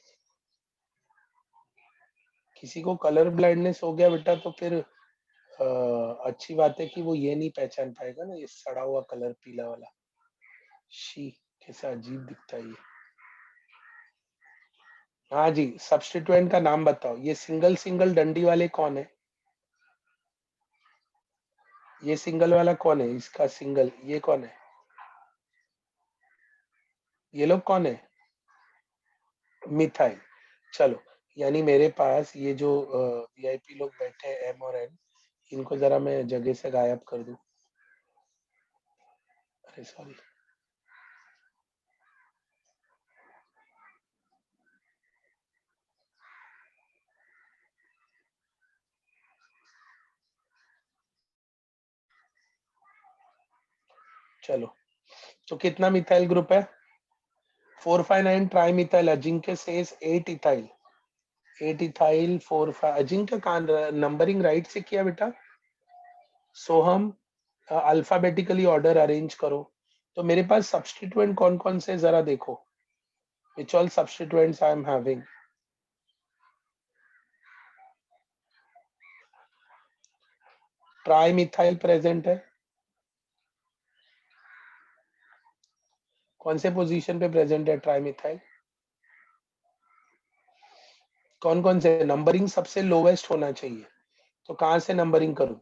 किसी को कलर ब्लाइंडनेस हो गया बेटा तो फिर अच्छी बात है कि वो ये नहीं पहचान पाएगा ना, ये सड़ा हुआ कलर पीला वाला, शी कैसा अजीब दिखता है ये। हाँ जी सब्स्टिट्यूएंट का नाम बताओ, ये सिंगल सिंगल डंडी वाले कौन है, ये सिंगल वाला कौन है, इसका सिंगल ये कौन है, ये लोग कौन है, मिथाइल। चलो यानी मेरे पास ये जो वीआईपी लोग बैठे हैं एम और एन, इनको जरा मैं जगह से गायब कर दूं, अरे सॉरी। चलो तो कितना मिथाइल ग्रुप है, 4 5 9 tri methyl, Ajinkya says 8 ethyl, 8 ethyl 4 5, Ajinkya का नंबरिंग राइट से किया बेटा। सोहम अल्फाबेटिकली ऑर्डर अरेंज करो, तो मेरे पास सब्स्टिट्यूएंट कौन कौन से जरा देखो, which all substituents I am having. Tri methyl present है, कौन से पोजीशन पे प्रेजेंट है ट्राई मिथाइल? कौन कौन से? नंबरिंग सबसे लोवेस्ट होना चाहिए, तो कहां से नंबरिंग करूं?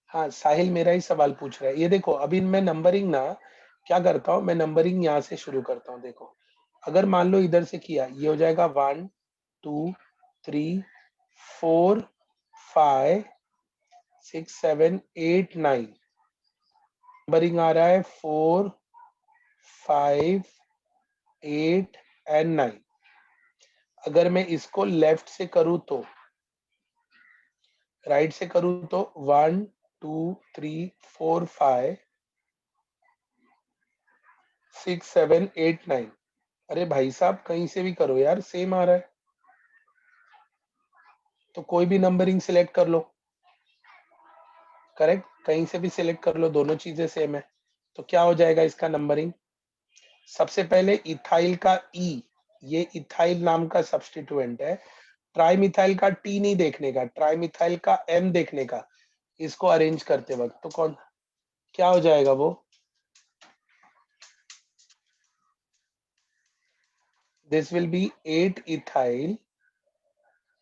हाँ साहिल मेरा ही सवाल पूछ रहा है। ये देखो अभी मैं नंबरिंग ना क्या करता हूँ, मैं नंबरिंग यहाँ से शुरू करता हूँ। देखो अगर मान लो इधर से किया, ये हो जाएगा 1 2 3 4 5 6 7 8 9। नंबरिंग आ रहा है 4 5 8 एंड 9। अगर मैं इसको लेफ्ट से करूँ तो, राइट से करूँ तो 1 2 3 4 5 6 7 8 9। अरे भाई साहब कहीं से भी करो यार, सेम आ रहा है। तो कोई भी नंबरिंग सिलेक्ट कर लो, करेक्ट, कहीं से भी सिलेक्ट कर लो, दोनों चीजें सेम है। तो क्या हो जाएगा इसका नंबरिंग? सबसे पहले इथाइल का ई, ये इथाइल नाम का सब्स्टिट्यूएंट है। ट्राई मिथाइल का टी नहीं देखने का, ट्राई मिथाइल का एम देखने का इसको अरेंज करते वक्त। तो कौन क्या हो जाएगा वो? This will B 8 ethyl.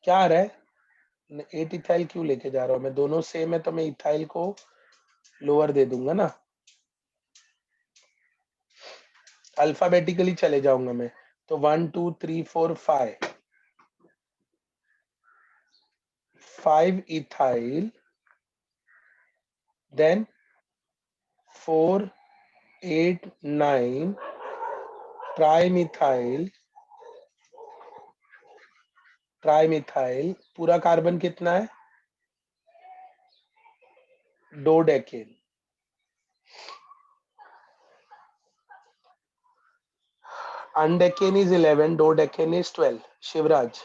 क्या आ रहा है? 8 इथाइल क्यों लेके जा रहा हूं मैं? दोनों सेम है तो मैं इथाइल को लोअर दे दूंगा ना, अल्फाबेटिकली चले जाऊंगा मैं। तो 1 2 3 4 5 5 इथाइल, देन 4 8 9 ट्राइमिथाइल। ट्राइमिथाइल पूरा कार्बन कितना है? Dodecane. Undecane is 11, dodecane is 12। Shivraj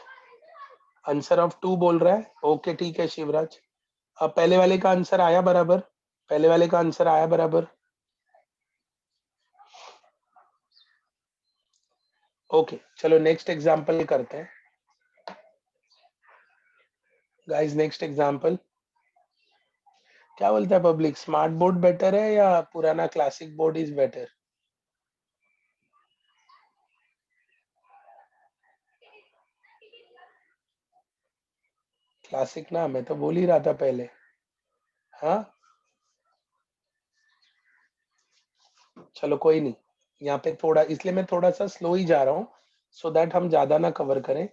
answer of 2 बोल रहा है। ओके ठीक है शिवराज, अब पहले वाले का आंसर आया बराबर, पहले वाले का आंसर आया बराबर। ओके चलो नेक्स्ट एग्जांपल करते हैं गाइस। नेक्स्ट एग्जांपल क्या बोलता है पब्लिक? स्मार्ट बोर्ड बेटर है या पुराना classic board is better? Classic ना, मैं तो बोल ही रहा था पहले। हाँ चलो कोई नहीं, यहाँ पे थोड़ा इसलिए मैं थोड़ा सा स्लो ही जा रहा हूँ, सो दैट हम ज्यादा ना कवर करें।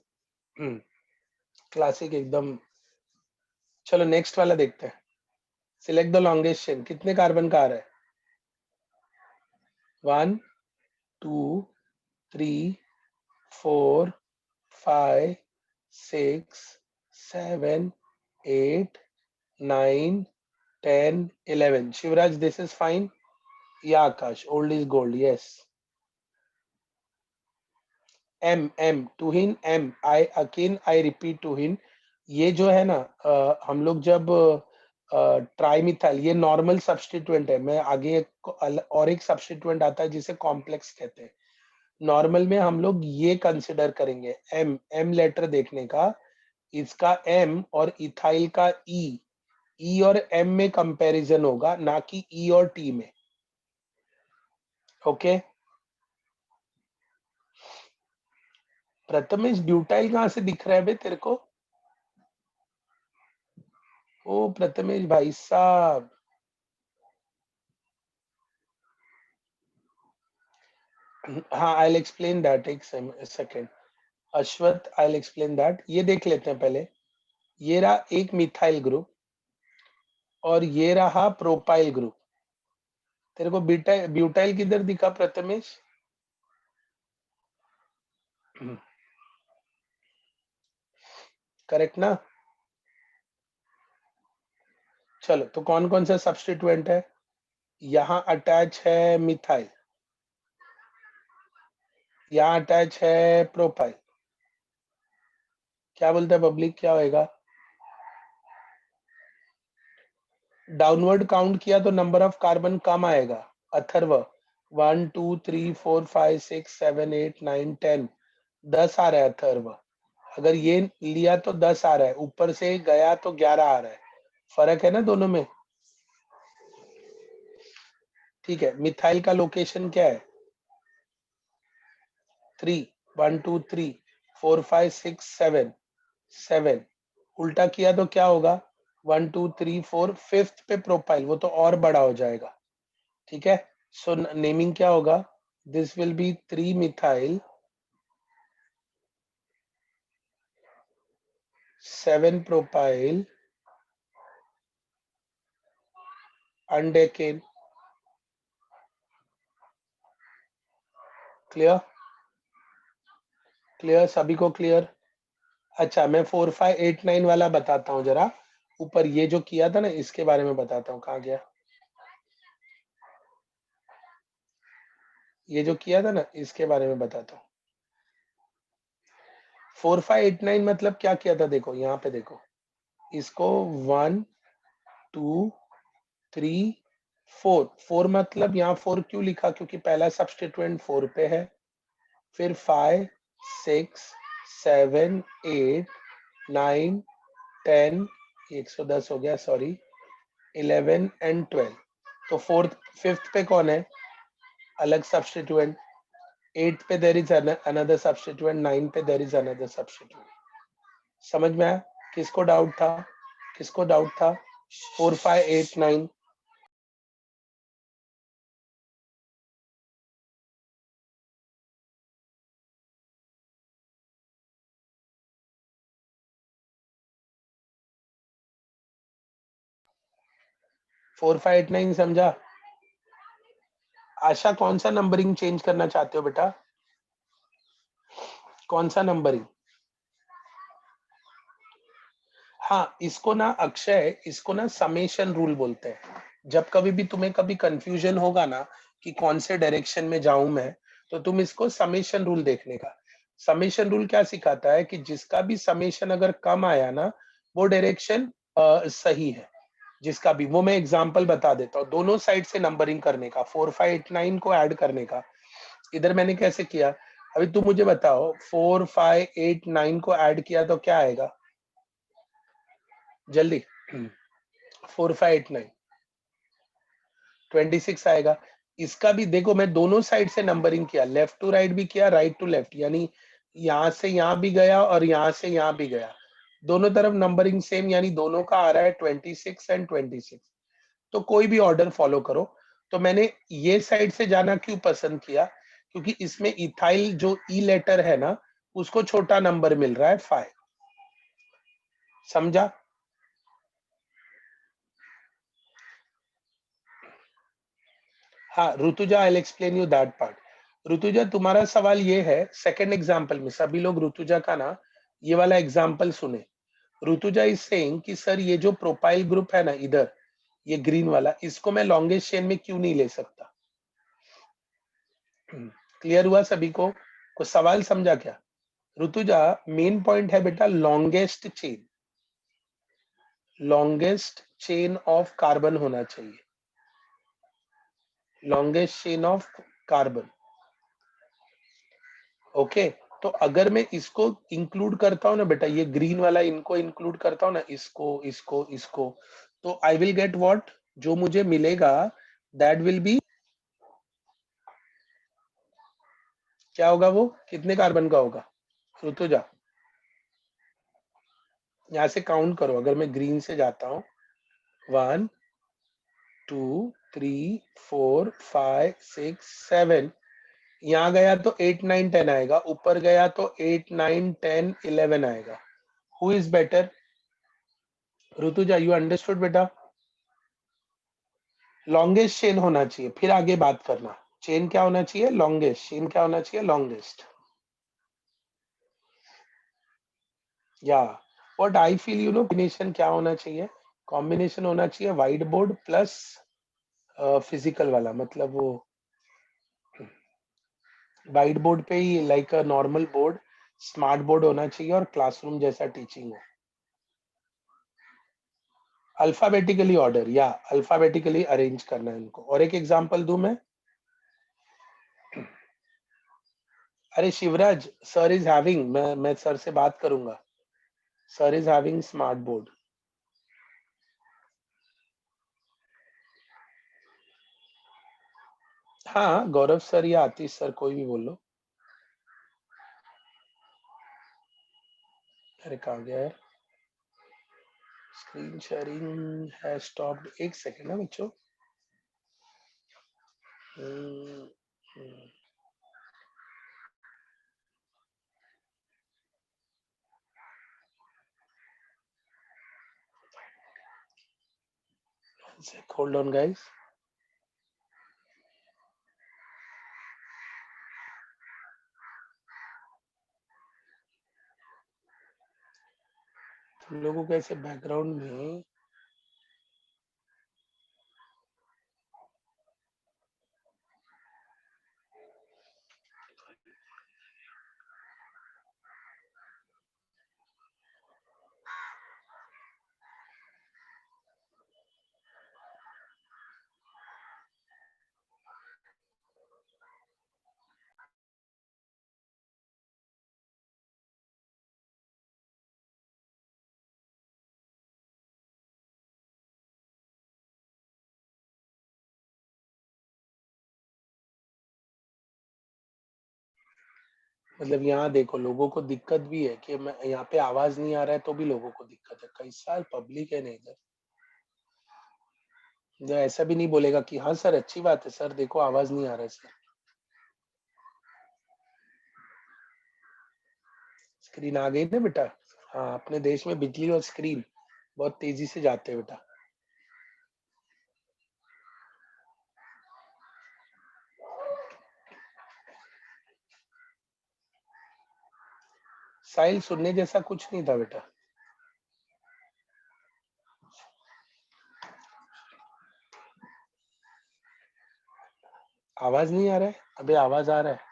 क्लासिक एकदम। चलो नेक्स्ट वाला देखते हैं। सिलेक्ट द लॉन्गेस्ट चेन, कितने कार्बन का आ रहा है? 1 2 3 4 5 6 7 8 9 10 11। शिवराज दिस इज फाइन या Akash? Old is gold, yes. M M Tuhin M, I again I repeat Tuhin. ये जो है ना हम लोग जब ट्राइमिथाइल, ये नॉर्मल सब्स्टिट्यूएंट है। मैं आगे और एक सब्स्टिट्यूएंट आता है जिसे कॉम्प्लेक्स कहते हैं। नॉर्मल में हम लोग ये कंसिडर करेंगे एम, एम लेटर देखने का, इसका एम और इथाइल का ई, ई और एम में कंपैरिजन होगा, ना कि ई और टी में। ओके प्रथमेश ब्यूटाइल कहाँ से दिख रहा है बे तेरे को? ओ प्रथमेश भाई साहब, हाँ आई एक्सप्लेन दैट, एक second Ashwath, I explain that. ये देख लेते हैं पहले। ये रहा एक मिथाइल ग्रुप और ये रहा प्रोपाइल ग्रुप। तेरे को ब्यूटाइल ब्यूटाइल किधर दिखा प्रथमेश? करेक्ट ना? चलो तो कौन कौन सा सब्स्टिट्यूएंट है? यहाँ अटैच है मिथाइल, यहाँ अटैच है प्रोपाइल। क्या बोलता है पब्लिक, क्या होएगा? डाउनवर्ड काउंट किया तो नंबर ऑफ कार्बन कम आएगा। अथर्व 1 2 3 4 5 6 7 8 9 10, 10 आ रहा है अथर्व, अगर ये लिया तो 10 आ रहा है, ऊपर से गया तो 11 आ रहा है, फर्क है ना दोनों में। ठीक है, मिथाइल का लोकेशन क्या है? 3, 1 2 3 4 5 6 7, 7 उल्टा किया तो क्या होगा? 1 2 3 4, फिफ्थ पे प्रोपाइल, वो तो और बड़ा हो जाएगा। ठीक है, सो नेमिंग क्या होगा? This will be 3 methyl 7 propyl undecane. Clear? Clear, सभी को क्लियर? अच्छा, मैं 4 5 8 9 वाला बताता हूँ जरा। ऊपर ये जो किया था ना, इसके बारे में बताता हूँ, कहाँ गया ये जो किया था ना, इसके बारे में बताता हूँ। 4 5 8 9 मतलब क्या किया था? देखो यहाँ पे, देखो इसको 1 2 3 4, 4 मतलब यहाँ 4 क्यों लिखा? क्योंकि पहला सब्स्टिट्यूएंट 4 पे है, फिर 5 6 7 8 9 10, 110 हो गया, सॉरी, 11 एंड 12। तो फोर्थ फिफ्थ पे कौन है? अलग सब्स्टिट्यूएंट। 8 पे देर इज अनदर सब्स्टिट्यूएंट, 9 पे देर इज अनदर सब्स्टिट्यूएंट। समझ में आया? किसको डाउट था? किसको डाउट था? 4 5 8 9। 4 5 8 9 समझा? आशा, कौन सा नंबरिंग चेंज करना चाहते हो बेटा? कौन सा नंबरिंग? हाँ, इसको ना अक्षय, इसको ना समेशन रूल बोलते हैं। जब कभी भी तुम्हें कभी कंफ्यूजन होगा ना कि कौन से डायरेक्शन में जाऊं मैं, तो तुम इसको समेशन रूल देखने का। समेशन रूल क्या सिखाता है कि जिसका भी समेशन अगर कम आया ना, वो डायरेक्शन सही है। जिसका भी, वो मैं एग्जांपल बता देता हूँ। दोनों साइड से नंबरिंग करने का, 4 5 8 9 को ऐड करने का। इधर मैंने कैसे किया? अभी तुम मुझे बताओ, 4 5 8 9 को ऐड किया तो क्या आएगा? जल्दी। 4 5 8 9, 26 आएगा। इसका भी देखो, मैं दोनों साइड से नंबरिंग किया, लेफ्ट टू राइट भी किया, राइट टू लेफ्ट, यानी यहां से यहां भी गया और यहां से यहां भी गया। दोनों तरफ नंबरिंग सेम, यानी दोनों का आ रहा है 26 एंड 26। तो कोई भी ऑर्डर फॉलो करो। तो मैंने ये साइड से जाना क्यों पसंद किया? क्योंकि इसमें इथाइल जो ई लेटर है ना, उसको छोटा नंबर मिल रहा है 5। समझा? हाँ Rutuja, I explain you that part. Rutuja, तुम्हारा सवाल ये है, सेकंड एग्जांपल में सभी लोग ऋतुजा का ना ये वाला एग्जांपल सुने। ऋतुजा इज सेइंग कि सर ये जो प्रोपाइल ग्रुप है ना इधर, ये ग्रीन वाला, इसको मैं लॉन्गेस्ट चेन में क्यों नहीं ले सकता? क्लियर हुआ सभी को? कुछ सवाल समझा क्या? ऋतुजा, मेन पॉइंट है बेटा longest chain. Longest chain of carbon होना चाहिए, longest chain of carbon. Okay, तो अगर मैं इसको इंक्लूड करता हूं ना बेटा, ये ग्रीन वाला इनको इंक्लूड करता हूं ना, इसको इसको इसको, तो आई विल गेट व्हाट? जो मुझे मिलेगा दैट विल बी, क्या होगा वो? कितने कार्बन का होगा ऋतुजा? यहां से काउंट करो, अगर मैं ग्रीन से जाता हूँ, 1 2 3 4 5 6 7, यहाँ गया तो 8 9 10 आएगा, ऊपर गया तो 8 9 10 11 आएगा। Who is better? Rutuja, you understood बेटा? लॉन्गेस्ट चेन होना चाहिए, फिर आगे बात करना। चेन क्या होना चाहिए? लॉन्गेस्ट। चेन क्या होना चाहिए? लॉन्गेस्ट। या what I feel, you know, combination क्या होना चाहिए? कॉम्बिनेशन होना चाहिए व्हाइट बोर्ड प्लस फिजिकल वाला, मतलब वो व्हाइट बोर्ड पे ही like a normal board, smart board होना चाहिए और क्लासरूम जैसा टीचिंग हो। अल्फाबेटिकली ऑर्डर, या अल्फाबेटिकली अरेंज करना है इनको। और एक एग्जांपल दूं मैं? अरे शिवराज, सर इज हैविंग, मैं सर से बात करूंगा. Sir is having smart board. हाँ, गौरव सर या आतिश सर, कोई भी बोल लो. अरे कहाँ गया यार? Screen sharing has stopped. एक सेकेंड ना बच्चों. हम्म, हम्म, होल्ड ऑन गाइस. तुम लोगों को ऐसे बैकग्राउंड में मतलब यहाँ देखो, लोगों को दिक्कत भी है कि मैं यहाँ पे आवाज नहीं आ रहा है तो भी लोगों को दिक्कत है. कई साल पब्लिक है ना इधर. जो ऐसा भी नहीं बोलेगा कि हाँ सर अच्छी बात है सर, देखो आवाज नहीं आ रहा है सर. स्क्रीन आ गई ना बेटा. हाँ, अपने देश में बिजली और स्क्रीन बहुत तेजी से जाते हैं बेटा. साहिल, सुनने जैसा कुछ नहीं था बेटा. आवाज नहीं आ रहा है. अबे आवाज आ रहा है.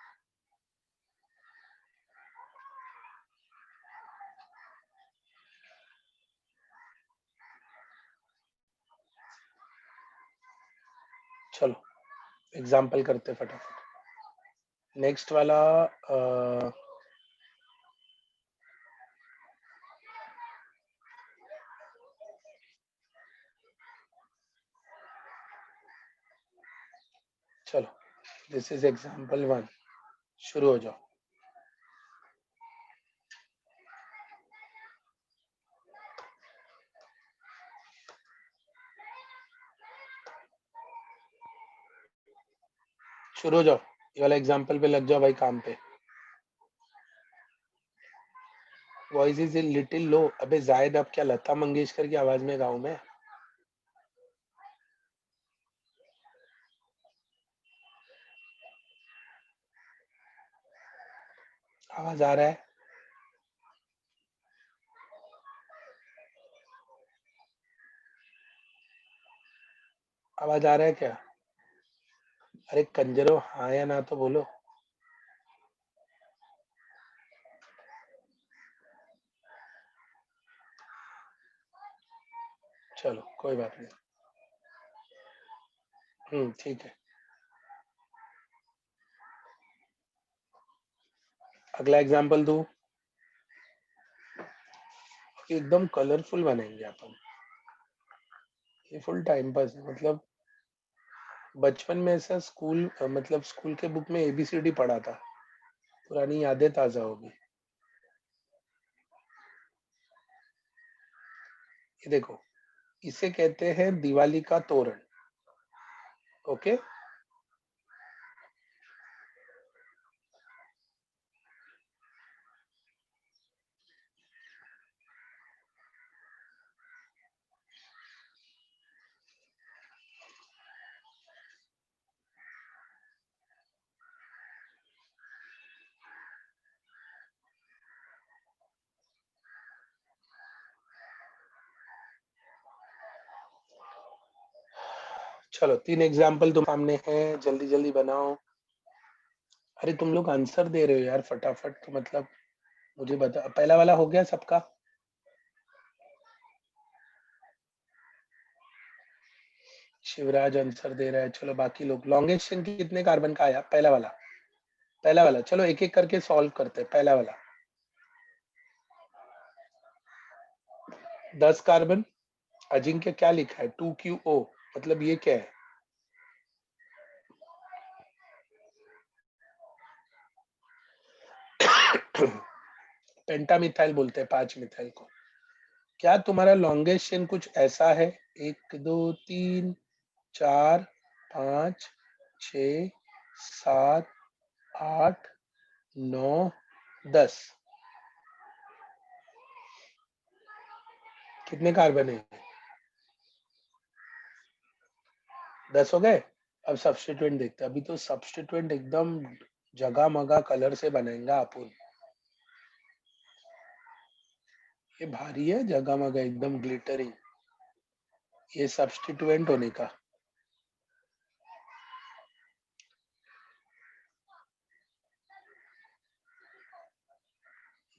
चलो एग्जाम्पल करते फटाफट. नेक्स्ट वाला. अ, चलो, दिस इज एग्जाम्पल 1. शुरू हो जाओ. शुरू हो जाओ. ये वाला एग्जाम्पल पे लग जाओ भाई काम पे. वॉइस इज लिटिल लो. अबे जायद, अब क्या लता मंगेशकर की आवाज में गाऊं मैं? आवाज आ रहा है? आवाज आ रहा है क्या? अरे कंजरो, हाँ या ना तो बोलो. चलो कोई बात नहीं. ठीक है. अगला एग्जाम्पल दो. एकदम कलरफुल बनाएंगे अपन. ये फुल टाइम पास है मतलब. बचपन में ऐसा स्कूल, मतलब स्कूल के बुक में एबीसीडी पढ़ा था. पुरानी यादें ताजा होगी. ये देखो, इसे कहते हैं दिवाली का तोरण. ओके. चलो 3 एग्जाम्पल तुम सामने हैं, जल्दी जल्दी बनाओ. अरे तुम लोग आंसर दे रहे हो यार फटाफट, तो मतलब मुझे बता. पहला वाला हो गया सबका? शिवराज आंसर दे रहा है. चलो बाकी लोग. लॉन्गेस्ट चेन कितने कार्बन का आया? पहला वाला. पहला वाला, चलो एक एक करके सॉल्व करते हैं। पहला वाला 10 कार्बन, अजिंक्य क्या लिखा है 2QO, मतलब ये क्या है? पेंटामिथाइल बोलते हैं 5 मिथाइल को। क्या तुम्हारा लॉन्गेस्ट चेन कुछ ऐसा है? 1 2 3 4 5 6 7 8 9 10। कितने कार्बन है? 10 हो गए। अब सब्स्टिट्यूएंट देखते हैं। अभी तो सब्स्टिट्यूएंट एकदम जगह मगा कलर से बनाएंगे अपन। ये भारी है, जगह मगा एकदम ग्लिटरिंग, ये सब्स्टिट्यूएंट होने का।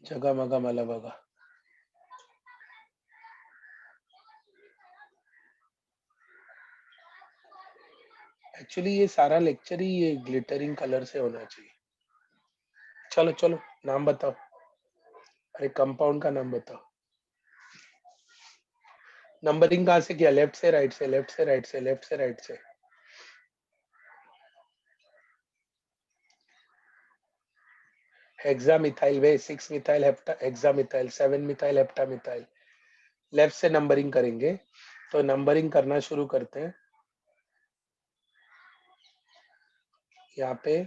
जगह मगा मला बगा। एक्चुअली ये सारा लेक्चर ही ये ग्लिटरिंग कलर से होना चाहिए। चलो चलो नाम बताओ। अरे कंपाउंड का नाम बताओ। नंबरिंग कहाँ से किया? लेफ्ट से राइट से, लेफ्ट से राइट से, लेफ्ट से राइट से। हेक्सामिथाइल वे 6 मिथाइल हेक्सामिथाइल 7 मिथाइल हेप्टामिथाइल। लेफ्ट से नंबरिंग करेंगे, तो नंबरिंग करना शुरू करते हैं। यहाँ पे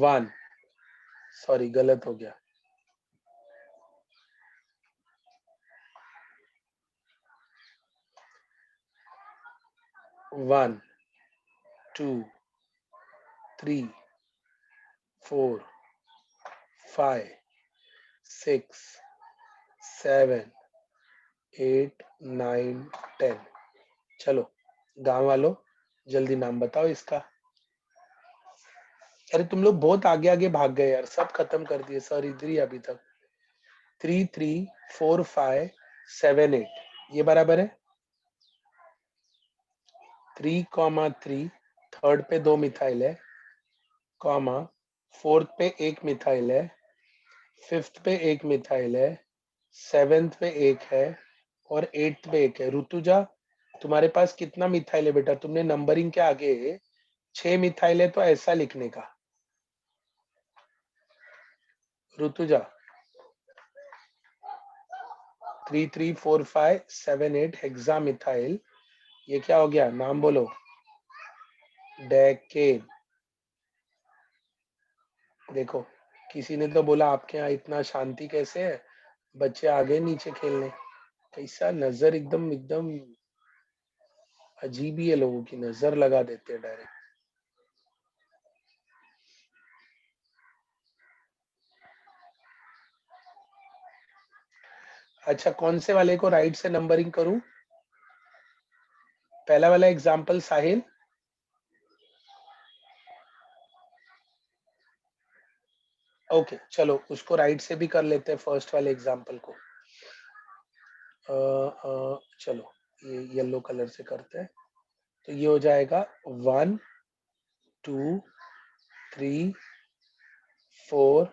1, सॉरी गलत हो गया। 1 2 3 4 5 6 7 8 9 10। चलो गांव वालों जल्दी नाम बताओ इसका। अरे तुम लोग बहुत आगे आगे भाग गए यार, सब खत्म कर दिए सर, इधर ही अभी तक। 3 3 4 5 7 8 ये बराबर है। 3,3 थर्ड पे 2 मिथाइल है, कॉमा फोर्थ पे 1 मिथाइल है, फिफ्थ पे 1 मिथाइल है, सेवेंथ पे 1 है और एट्थ पे 1 है। ऋतुजा तुम्हारे पास कितना मिथाइल है बेटा? तुमने नंबरिंग के आगे 6 मिथाइल है तो ऐसा लिखने का। ऋतुजा 3 3 4 5 7 8 हेक्सा मिथाइल, ये क्या हो गया? नाम बोलो। डेकेन। देखो किसी ने तो बोला आपके यहाँ इतना शांति कैसे है, बच्चे आगे नीचे खेलने। कैसा नजर, एकदम एकदम अजीब ही है, लोगों की नजर लगा देते हैं डायरेक्ट। अच्छा कौन से वाले को राइट से नंबरिंग करूं? पहला वाला एग्जाम्पल साहिल। ओके चलो उसको राइट से भी कर लेते हैं, फर्स्ट वाले एग्जाम्पल को। चलो ये येलो कलर से करते हैं, तो ये हो जाएगा 1 2 3 4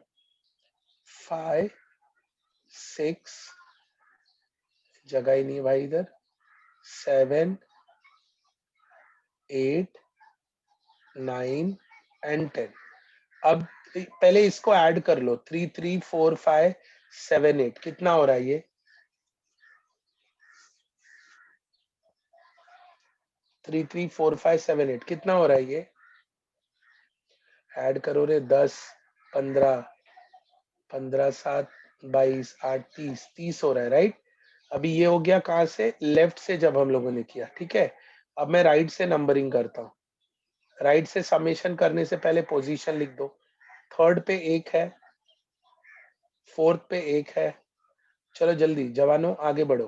5 6, जगह ही नहीं भाई इधर, 7 8 9 एंड 10। अब पहले इसको ऐड कर लो, 3 3 4 5 7 8 कितना हो रहा है ये? 3 3 4 5 7 8 कितना हो रहा है ये? ऐड करो रे, 10 15 15 7 22 8 30 30 हो रहा है राइट। अभी ये हो गया कहाँ से? लेफ्ट से जब हम लोगों ने किया, ठीक है। अब मैं राइट से नंबरिंग करता हूँ। राइट से समेशन करने से पहले पोजीशन लिख दो। थर्ड पे 1 है, फोर्थ पे 1 है। चलो जल्दी जवानों आगे बढ़ो।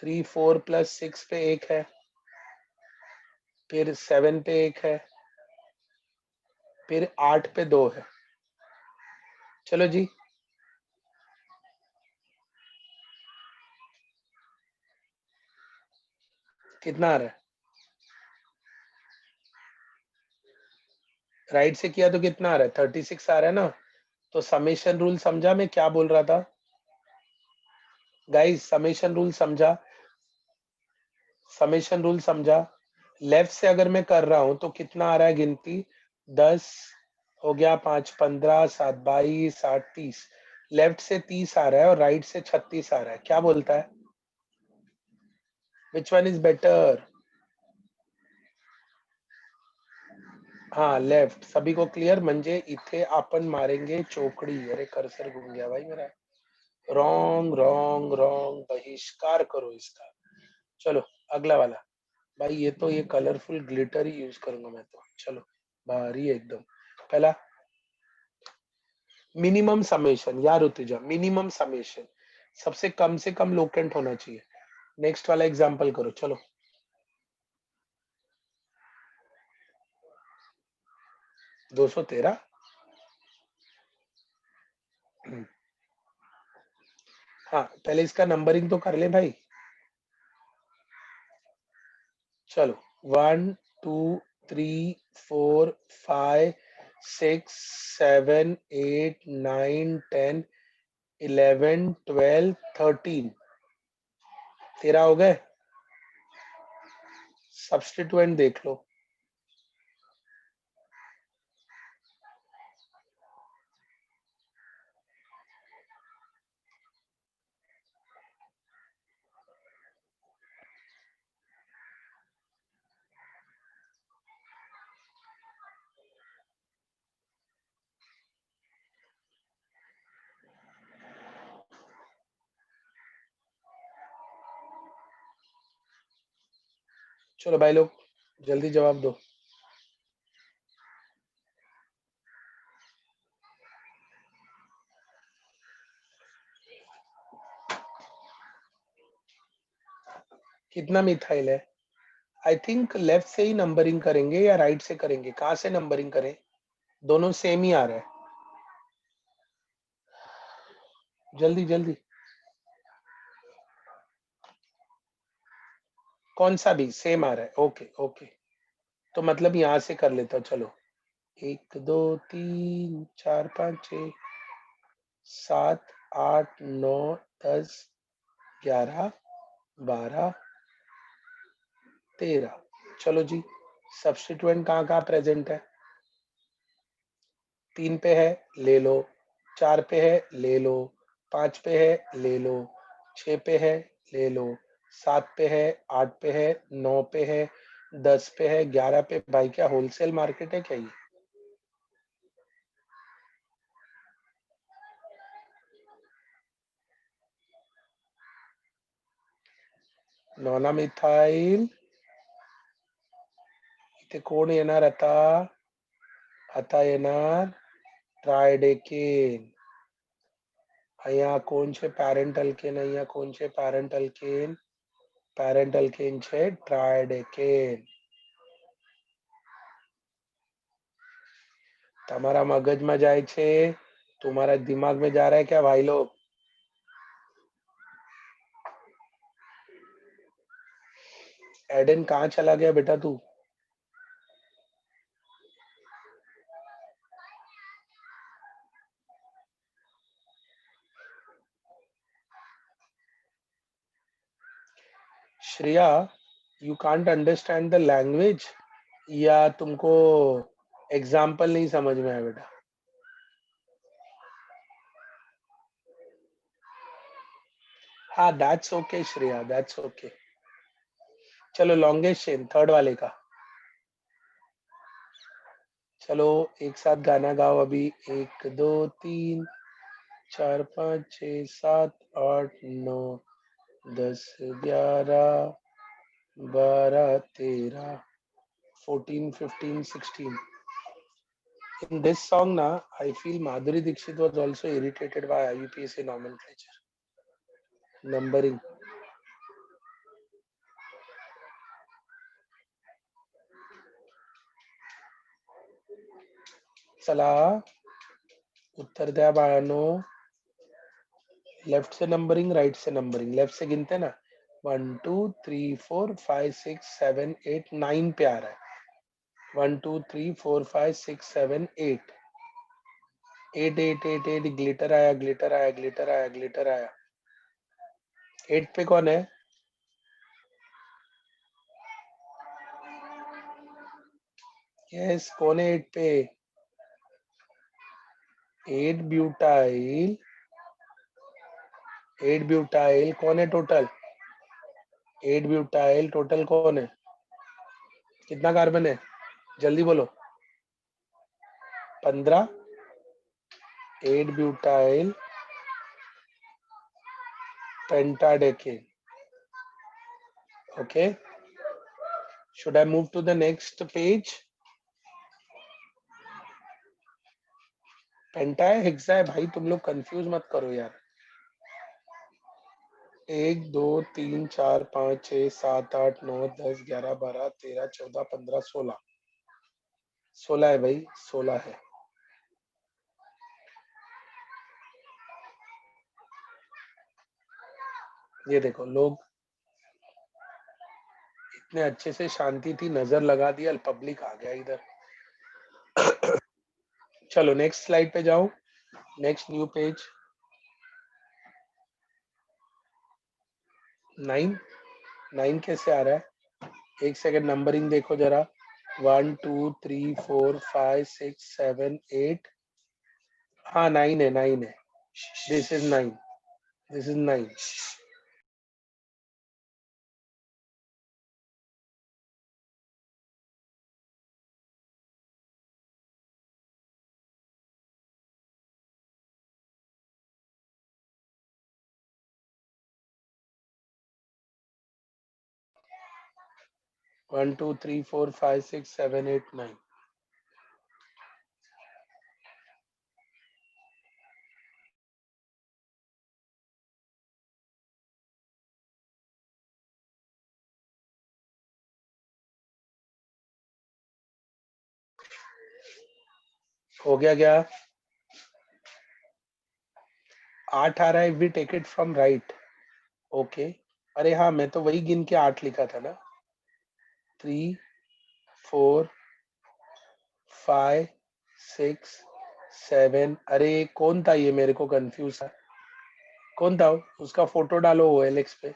3 4 प्लस 6 पे 1 है, फिर 7 पे 1 है, फिर 8 पे 2 है। चलो जी कितना आ रहा है? राइट से किया तो कितना आ रहा है? 36 आ रहा है ना। तो समेशन रूल समझा मैं क्या बोल रहा था गाइस? समेशन रूल समझा? समेशन रूल समझा? लेफ्ट से अगर मैं कर रहा हूं तो कितना आ रहा है गिनती? 10 हो गया, 5 15 7 22 8 30। लेफ्ट से 30 आ रहा है और राइट से 36 आ रहा है। क्या बोलता है? Which one is better? हाँ लेफ्ट। सभी को क्लियर? म्हणजे इथे आपण मारेंगे चोकड़ी। अरे कर्सर घूम गया भाई मेरा। रॉन्ग रॉन्ग रॉन्ग, बहिष्कार करो इसका। चलो अगला वाला। भाई ये कलरफुल ग्लिटर ही यूज करूंगा मैं तो। चलो भारी है एकदम। पहला मिनिमम समेशन, यार ऋतुजा मिनिमम समेशन सबसे कम से कम लोकेंट होना चाहिए। नेक्स्ट वाला एग्जांपल करो चलो। 213। हाँ पहले इसका नंबरिंग तो कर ले भाई। चलो 1 2 3 4 5 6 7 8 9 10 11 12 13। 13 हो गए। सब्स्टिट्यूएंट देख लो। चलो भाई लोग जल्दी जवाब दो। कितना मिथाइल है? आई थिंक लेफ्ट से ही नंबरिंग करेंगे या राइट से करेंगे? कहाँ से नंबरिंग करें? दोनों सेम ही आ रहा है। जल्दी जल्दी। कौन सा भी सेम आ रहा है? Okay okay. तो मतलब यहाँ से कर लेता हूँ। चलो 1 2 3 4 5 6 7 8 9 10 11 12 13। चलो जी। सब्स्टिट्यूएंट कहाँ कहाँ प्रेजेंट है? 3 पे है, ले लो। 4 पे है, ले लो। 5 पे है, ले लो। 6 पे है, ले लो। 7 पे है, 8 पे है, 9 पे है, 10 पे है, 11 पे। भाई क्या होलसेल मार्केट है क्या ये? नॉना मिथाइल इथे कोण येणार आता? आता येणार ट्रायडेकेन. અહીંયા કોણ છે પેરેન્ટ અલ્કેન? અહીંયા કોણ છે પેરેન્ટ અલ્કેન? પેરેન્ટ અલ્કેન છે ટ્રાયડેકેન. તમારા મગજમાં જાય છે? तुम्हारा दिमाग में जा रहा है क्या भाई लोग? एडन कहाँ चला गया बेटा तू? Shreya you can't understand the language या तुमको एग्जाम्पल नहीं समझ में आया बेटा? हाँ that's okay Shreya, that's okay. चलो लॉन्गेस्ट चेन थर्ड वाले का। चलो एक साथ गाना गाओ अभी। 1 2 3 4 5 6 7 8 9 10 11 12 13 14 15 16। In this song na, I feel Madhuri Dixit was also irritated by IUPAC nomenclature. Numbering. चला उत्तर द्या बाळांनो। लेफ्ट से नंबरिंग, राइट से नंबरिंग। लेफ्ट से गिनते हैं ना। 1 2 3 4 5 6 7 8 9 पे आ रहा है। 1 2 3 4 5 6 7 8 8 8 8 8 ग्लिटर आया, ग्लिटर आया, ग्लिटर आया, ग्लिटर आया। 8 पे कौन है? यस, कौन है 8 पे? 8 ब्यूटाइल। 8 ब्यूटाइल कौन है टोटल? 8 ब्यूटाइल टोटल कौन है? कितना कार्बन है? जल्दी बोलो। 15। 8 butyl pentadecane. Okay. Should I move to the next page? Penta है, हेक्सा है भाई, तुम लोग कंफ्यूज मत करो यार। 1 2 3 4 5 6 7 8 9 10 11 12 13 14 15 16। 16 है भाई, 16 है। ये देखो, लोग इतने अच्छे से, शांति थी, नजर लगा दिया, पब्लिक आ गया इधर। चलो नेक्स्ट स्लाइड पे जाओ। Next new page. 9। 9 कैसे आ रहा है? एक सेकंड, नंबरिंग देखो जरा। 1 2 3 4 5 6 7 8। हाँ 9 है, 9 है। This is 9। This is 9। 1 2 3 4 5 6 7 8 9। हो गया क्या? 8 आ रहा है, we take it from right. Okay. अरे हाँ, मैं तो वही गिन के 8 लिखा था ना। 3 4 5 6 7। अरे कौन था ये, मेरे को कंफ्यूज है। कौन था? उसका फोटो डालो OLX पे।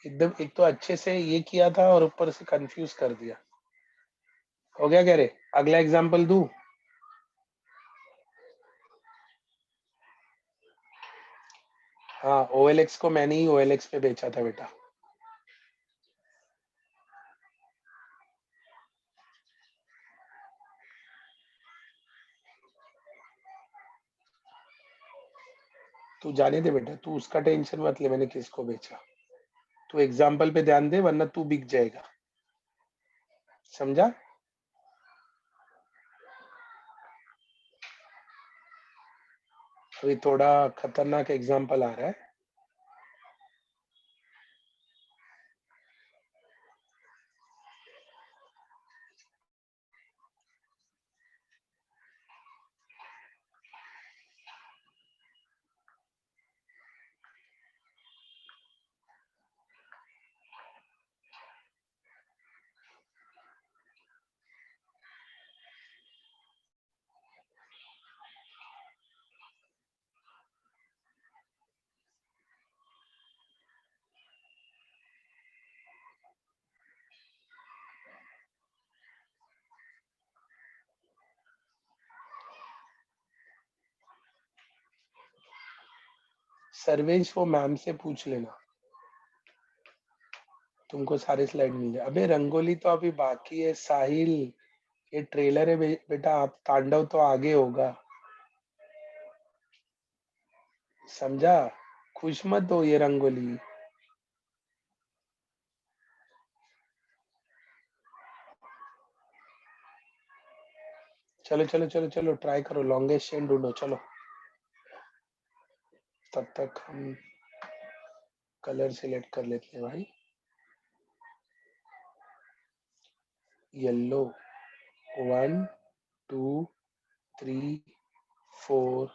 एकदम, एक तो अच्छे से ये किया था और ऊपर से कंफ्यूज कर दिया। हो गया क्या रे? अगला एग्जांपल दूं? हाँ, OLX को मैंने ही OLX पे बेचा था बेटा। तू जाने दे बेटा, तू उसका टेंशन मत ले, मैंने किसको बेचा। तू एग्जाम्पल पे ध्यान दे, वरना तू बिक जाएगा। समझा? अभी थोड़ा खतरनाक एग्जाम्पल आ रहा है। सर्वेश वो मैम से पूछ लेना, तुमको सारे स्लाइड मिल जाए। अबे रंगोली तो अभी बाकी है साहिल। ये ट्रेलर है बेटा, आप तांडव तो आगे होगा। समझा? खुश मत हो, ये रंगोली। चलो चलो चलो चलो, ट्राई करो, लॉन्गेस्ट चेन ढूंढो, चलो। तब तक हम कलर सिलेक्ट कर लेते हैं भाई। येलो। 1 2 3 4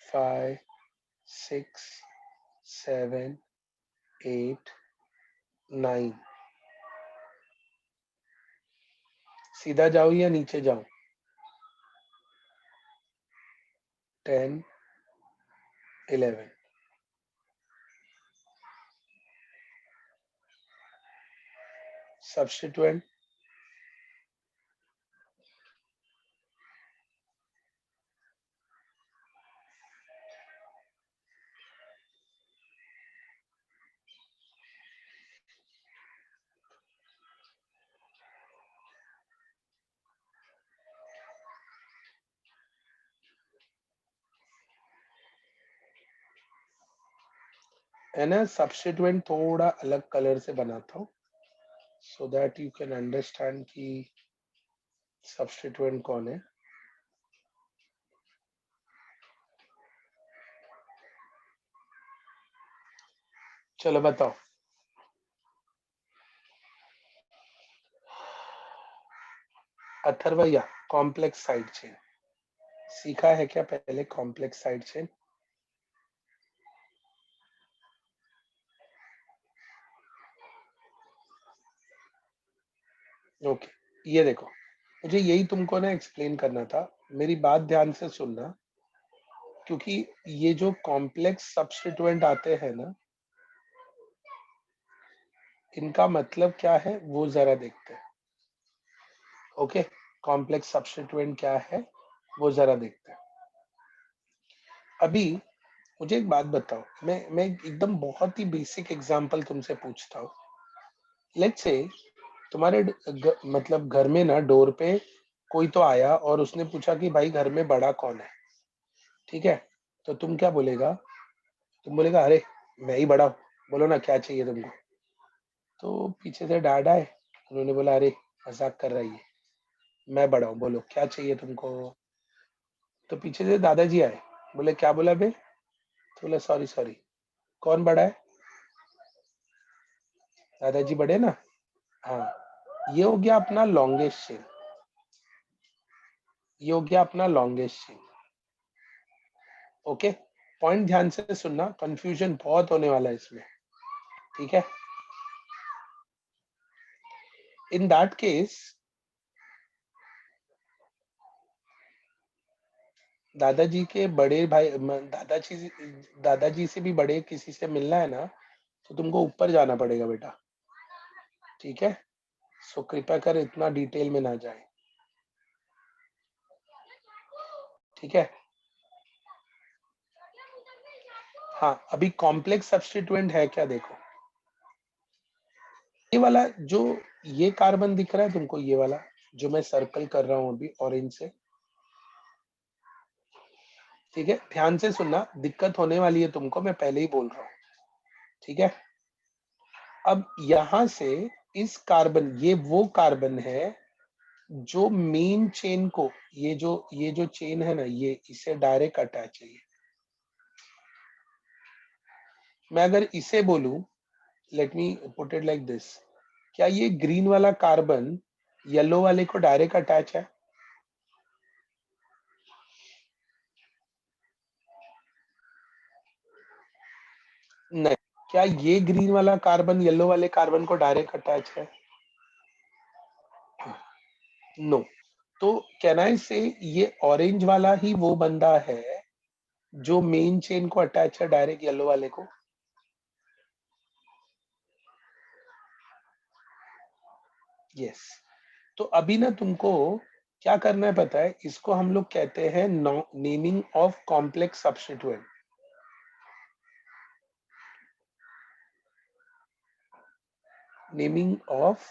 5 6 7 8 9। सीधा जाओ या नीचे जाओ? 10 11। सब्स्टिट्यूएंट है ना। सब्स्टिट्यूएंट थोड़ा अलग कलर से बनाता हूँ so that you can understand कि सब्स्टिट्यूएंट कौन है। चलो बताओ। अथर्वैया, कॉम्प्लेक्स साइड चेन सीखा है क्या पहले? Complex side chain okay. ये देखो, मुझे यही तुमको ना एक्सप्लेन करना था, मेरी बात ध्यान से सुनना, क्योंकि ये जो कॉम्प्लेक्स सब्स्टिट्यूएंट आते हैं ना, इनका मतलब क्या है वो जरा देखते हैं। ओके, कॉम्प्लेक्स सब्स्टिट्यूएंट क्या है वो जरा देखते हैं। अभी मुझे एक बात बताओ, मैं एकदम बहुत ही बेसिक एग्जांपल तुमसे पूछता हूँ। लेट्स से तुम्हारे मतलब घर में ना डोर पे कोई तो आया और उसने पूछा कि भाई घर में बड़ा कौन है? ठीक है, तो तुम क्या बोलेगा? तुम बोलेगा अरे मैं ही बड़ा हूँ, बोलो ना क्या चाहिए तुमको? तो पीछे से डैड आए, उन्होंने बोला अरे मजाक कर रही है, मैं बड़ा हूँ, बोलो क्या चाहिए तुमको? तो पीछे से दादाजी आए, बोले क्या बोला बे? तो बोला सॉरी सॉरी, कौन बड़ा है? दादाजी बड़े ना। हाँ, ये हो गया अपना लॉन्गेस्ट चेन। ये हो गया अपना लॉन्गेस्ट चेन। ओके, पॉइंट ध्यान से सुनना, कंफ्यूजन बहुत होने वाला है इसमें। ठीक है, इन दैट केस दादाजी के बड़े भाई दादाजी से भी बड़े किसी से मिलना है ना, तो तुमको ऊपर जाना पड़ेगा बेटा। ठीक है, सो कृपया कर इतना डिटेल में ना जाए। ठीक है, हाँ अभी कॉम्प्लेक्स सब्स्टिट्यूएंट है क्या देखो। ये वाला जो ये कार्बन दिख रहा है तुमको, ये वाला जो मैं सर्कल कर रहा हूं अभी ऑरेंज से। ठीक है, ध्यान से सुनना, दिक्कत होने वाली है तुमको, मैं पहले ही बोल रहा हूँ। ठीक है, अब यहां से इस कार्बन, ये वो कार्बन है जो मेन चेन को, ये जो चेन है ना, ये इसे डायरेक्ट अटैच है। मैं अगर इसे बोलूं, let me put it like this, क्या ये ग्रीन वाला कार्बन येलो वाले को डायरेक्ट अटैच है? नहीं। क्या ये ग्रीन वाला कार्बन येलो वाले कार्बन को डायरेक्ट अटैच है? नो। तो कैन आई से ये ऑरेंज वाला ही वो बंदा है जो मेन चेन को अटैच है डायरेक्ट येलो वाले को? यस। तो अभी ना तुमको क्या करना है पता है? इसको हम लोग कहते हैं naming of complex substituent. Naming of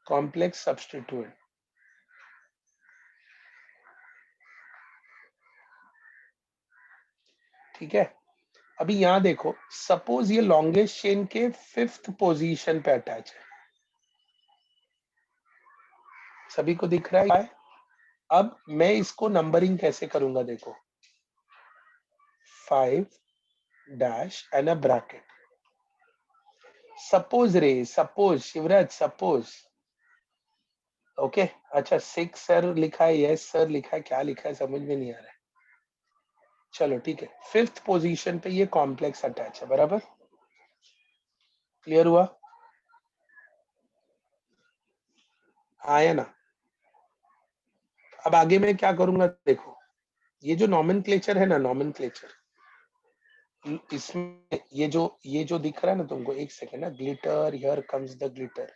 complex substituent. ठीक है, अभी यहां देखो, सपोज ये लॉन्गेस्ट चेन के 5th पोजीशन पे अटैच है। सभी को दिख रहा है? अब मैं इसको नंबरिंग कैसे करूंगा देखो, 5 dash and a bracket. Suppose रे, सपोज शिवराज, सपोज। ओके, अच्छा 6 सर लिखा है, यस सर लिखा है, क्या लिखा है समझ में नहीं आ रहा है। चलो ठीक है, 5th पोजीशन पे ये कॉम्प्लेक्स अटैच है, बराबर, क्लियर हुआ, आया ना। अब आगे मैं क्या करूंगा देखो, ये जो नॉमेनक्लेचर है ना, नॉमेनक्लेचर, इसमें ये जो दिख रहा है ना तुमको, एक सेकेंड ना, glitter, here comes the glitter,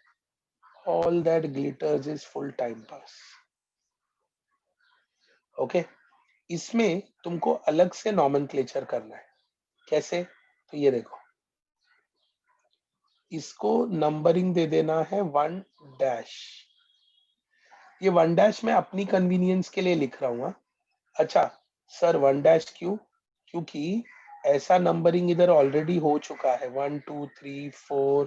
all that glitters is full time pass, okay. इसमें तुमको अलग से नॉमेनक्लेचर करना है, कैसे, तो ये देखो, इसको नंबरिंग दे देना है 1 डैश, ये 1 डैश मैं अपनी कन्वीनियंस के लिए लिख रहा हूँ, हाँ। अच्छा सर 1 डैश क्यों, क्योंकि ऐसा नंबरिंग इधर ऑलरेडी हो चुका है, 1 2 3 4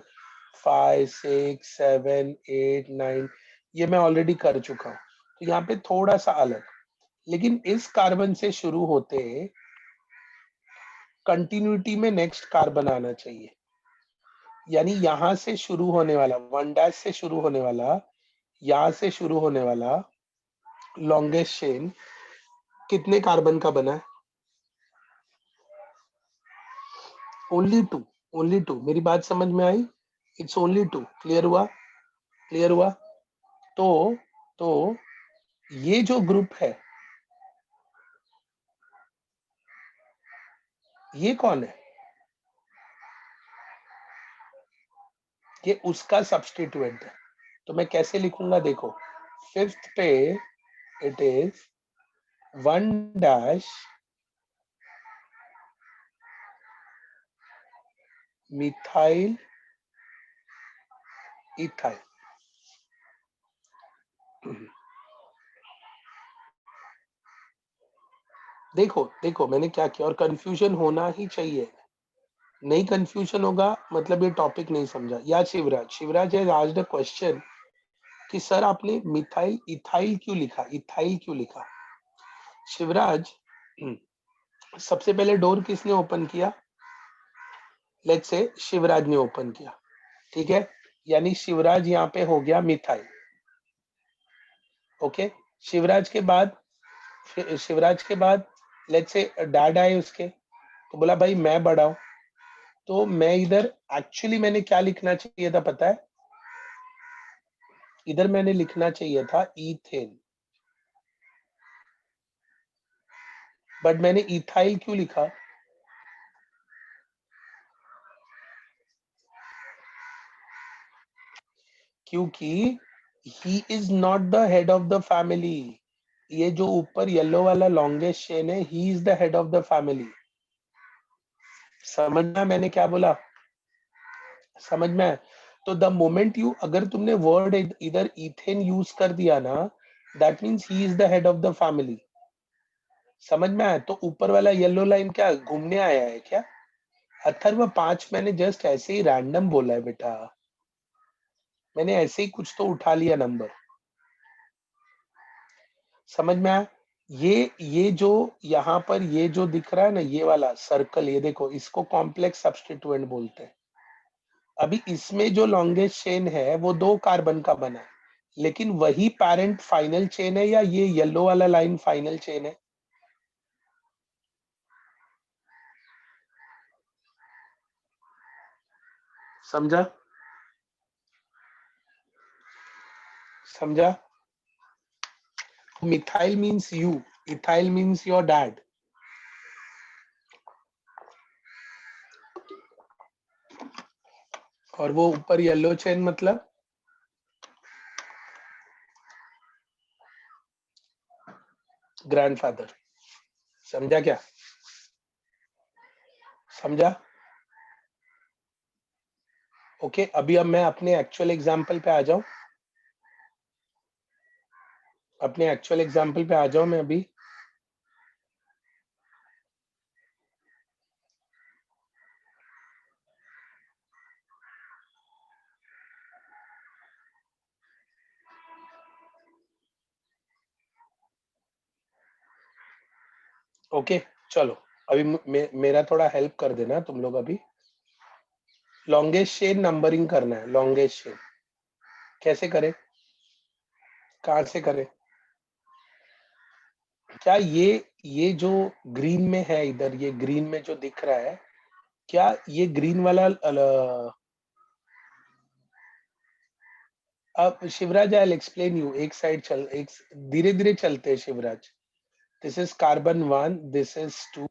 5 6 7 8 9, ये मैं ऑलरेडी कर चुका हूँ, तो यहाँ पे थोड़ा सा अलग, लेकिन इस कार्बन से शुरू होते कंटिन्यूटी में नेक्स्ट कार्बन आना चाहिए, यानी यहां से शुरू होने वाला 1 डैश से शुरू होने वाला, यहां से शुरू होने वाला लॉन्गेस्ट चेन कितने कार्बन का बना है, ओनली 2, ओनली 2, मेरी बात समझ में आई, इट्स ओनली 2, क्लियर हुआ, क्लियर हुआ। तो तो ये जो ग्रुप है, ये कौन है, ये उसका सब्स्टिट्यूएंट है, तो मैं कैसे लिखूंगा देखो, 5th पे it is 1 dash methyl ethyl, देखो देखो मैंने क्या किया, और कंफ्यूजन होना ही चाहिए, नहीं कंफ्यूजन होगा मतलब ये टॉपिक नहीं समझा। या Shivraj, Shivraj has asked a question कि सर आपने मिथाइल इथाइल क्यों लिखा, इथाइल क्यों लिखा। शिवराज, सबसे पहले डोर किसने ओपन किया, लेट्स से शिवराज ने ओपन किया, ठीक है, यानी शिवराज यहाँ पे हो गया मिथाइल, ओके। शिवराज के बाद, शिवराज के बाद लेट्स से डैड आए उसके, तो बोला भाई मैं बड़ा हूं, तो मैं इधर एक्चुअली मैंने क्या लिखना चाहिए था पता है, इधर मैंने लिखना चाहिए था इथेन, बट मैंने इथाइल क्यों लिखा, क्योंकि he is not the head of the family, ये जो ऊपर येलो वाला लॉन्गेस्ट चेन है, he is the head of the family, समझना मैंने क्या बोला, समझ में आया? तो द मोमेंट यू, अगर तुमने वर्ड इधर इथेन यूज कर दिया ना, that means he is the head of the family, समझ में आया? तो ऊपर वाला येलो लाइन क्या घूमने आया है क्या, अथर्व 5 मैंने जस्ट ऐसे ही रैंडम बोला है बेटा, मैंने ऐसे ही कुछ तो उठा लिया नंबर, समझ में आया? ये जो यहाँ पर ये जो दिख रहा है ना, ये वाला सर्कल, ये देखो, इसको कॉम्प्लेक्स सब्स्टिट्यूएंट बोलते हैं। अभी इसमें जो लॉन्गेस्ट चेन है वो 2 कार्बन का बना है, लेकिन वही पैरेंट फाइनल चेन है, या ये येलो वाला लाइन फाइनल चेन है, समझा, समझा? Methyl means you, ethyl means your dad, और वो ऊपर येलो चेन मतलब ग्रैंडफादर, समझा क्या, समझा? ओके, अभी अब मैं अपने एक्चुअल एग्जांपल पे आ जाऊं, अपने एक्चुअल एग्जांपल पे आ जाऊं मैं अभी, ओके। चलो अभी मेरा थोड़ा हेल्प कर देना तुम लोग, अभी लॉन्गेस्ट चेन नंबरिंग करना है, लॉन्गेस्ट चेन कैसे करें, कहाँ से करें, क्या ये जो ग्रीन में है इधर, ये ग्रीन में जो दिख रहा है, क्या ये ग्रीन वाला अब शिवराज आई एक्सप्लेन यू, एक साइड चल, एक धीरे धीरे चलते हैं Shivraj. This is carbon 1, this is 2,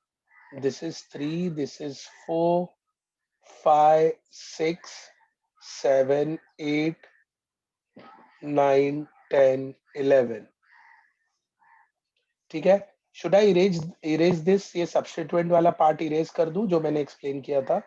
this is 3, this is 4, 5, 6, 7, 8, 9, 10, 11. ठीक है. शुड आई इरेज दिस, ये सब्स्टिट्यूएंट वाला पार्ट इरेज कर दूं जो मैंने एक्सप्लेन किया था.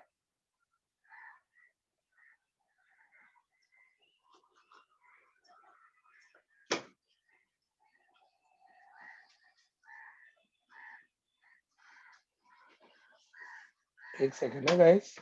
एक सेकेंड है गाइस.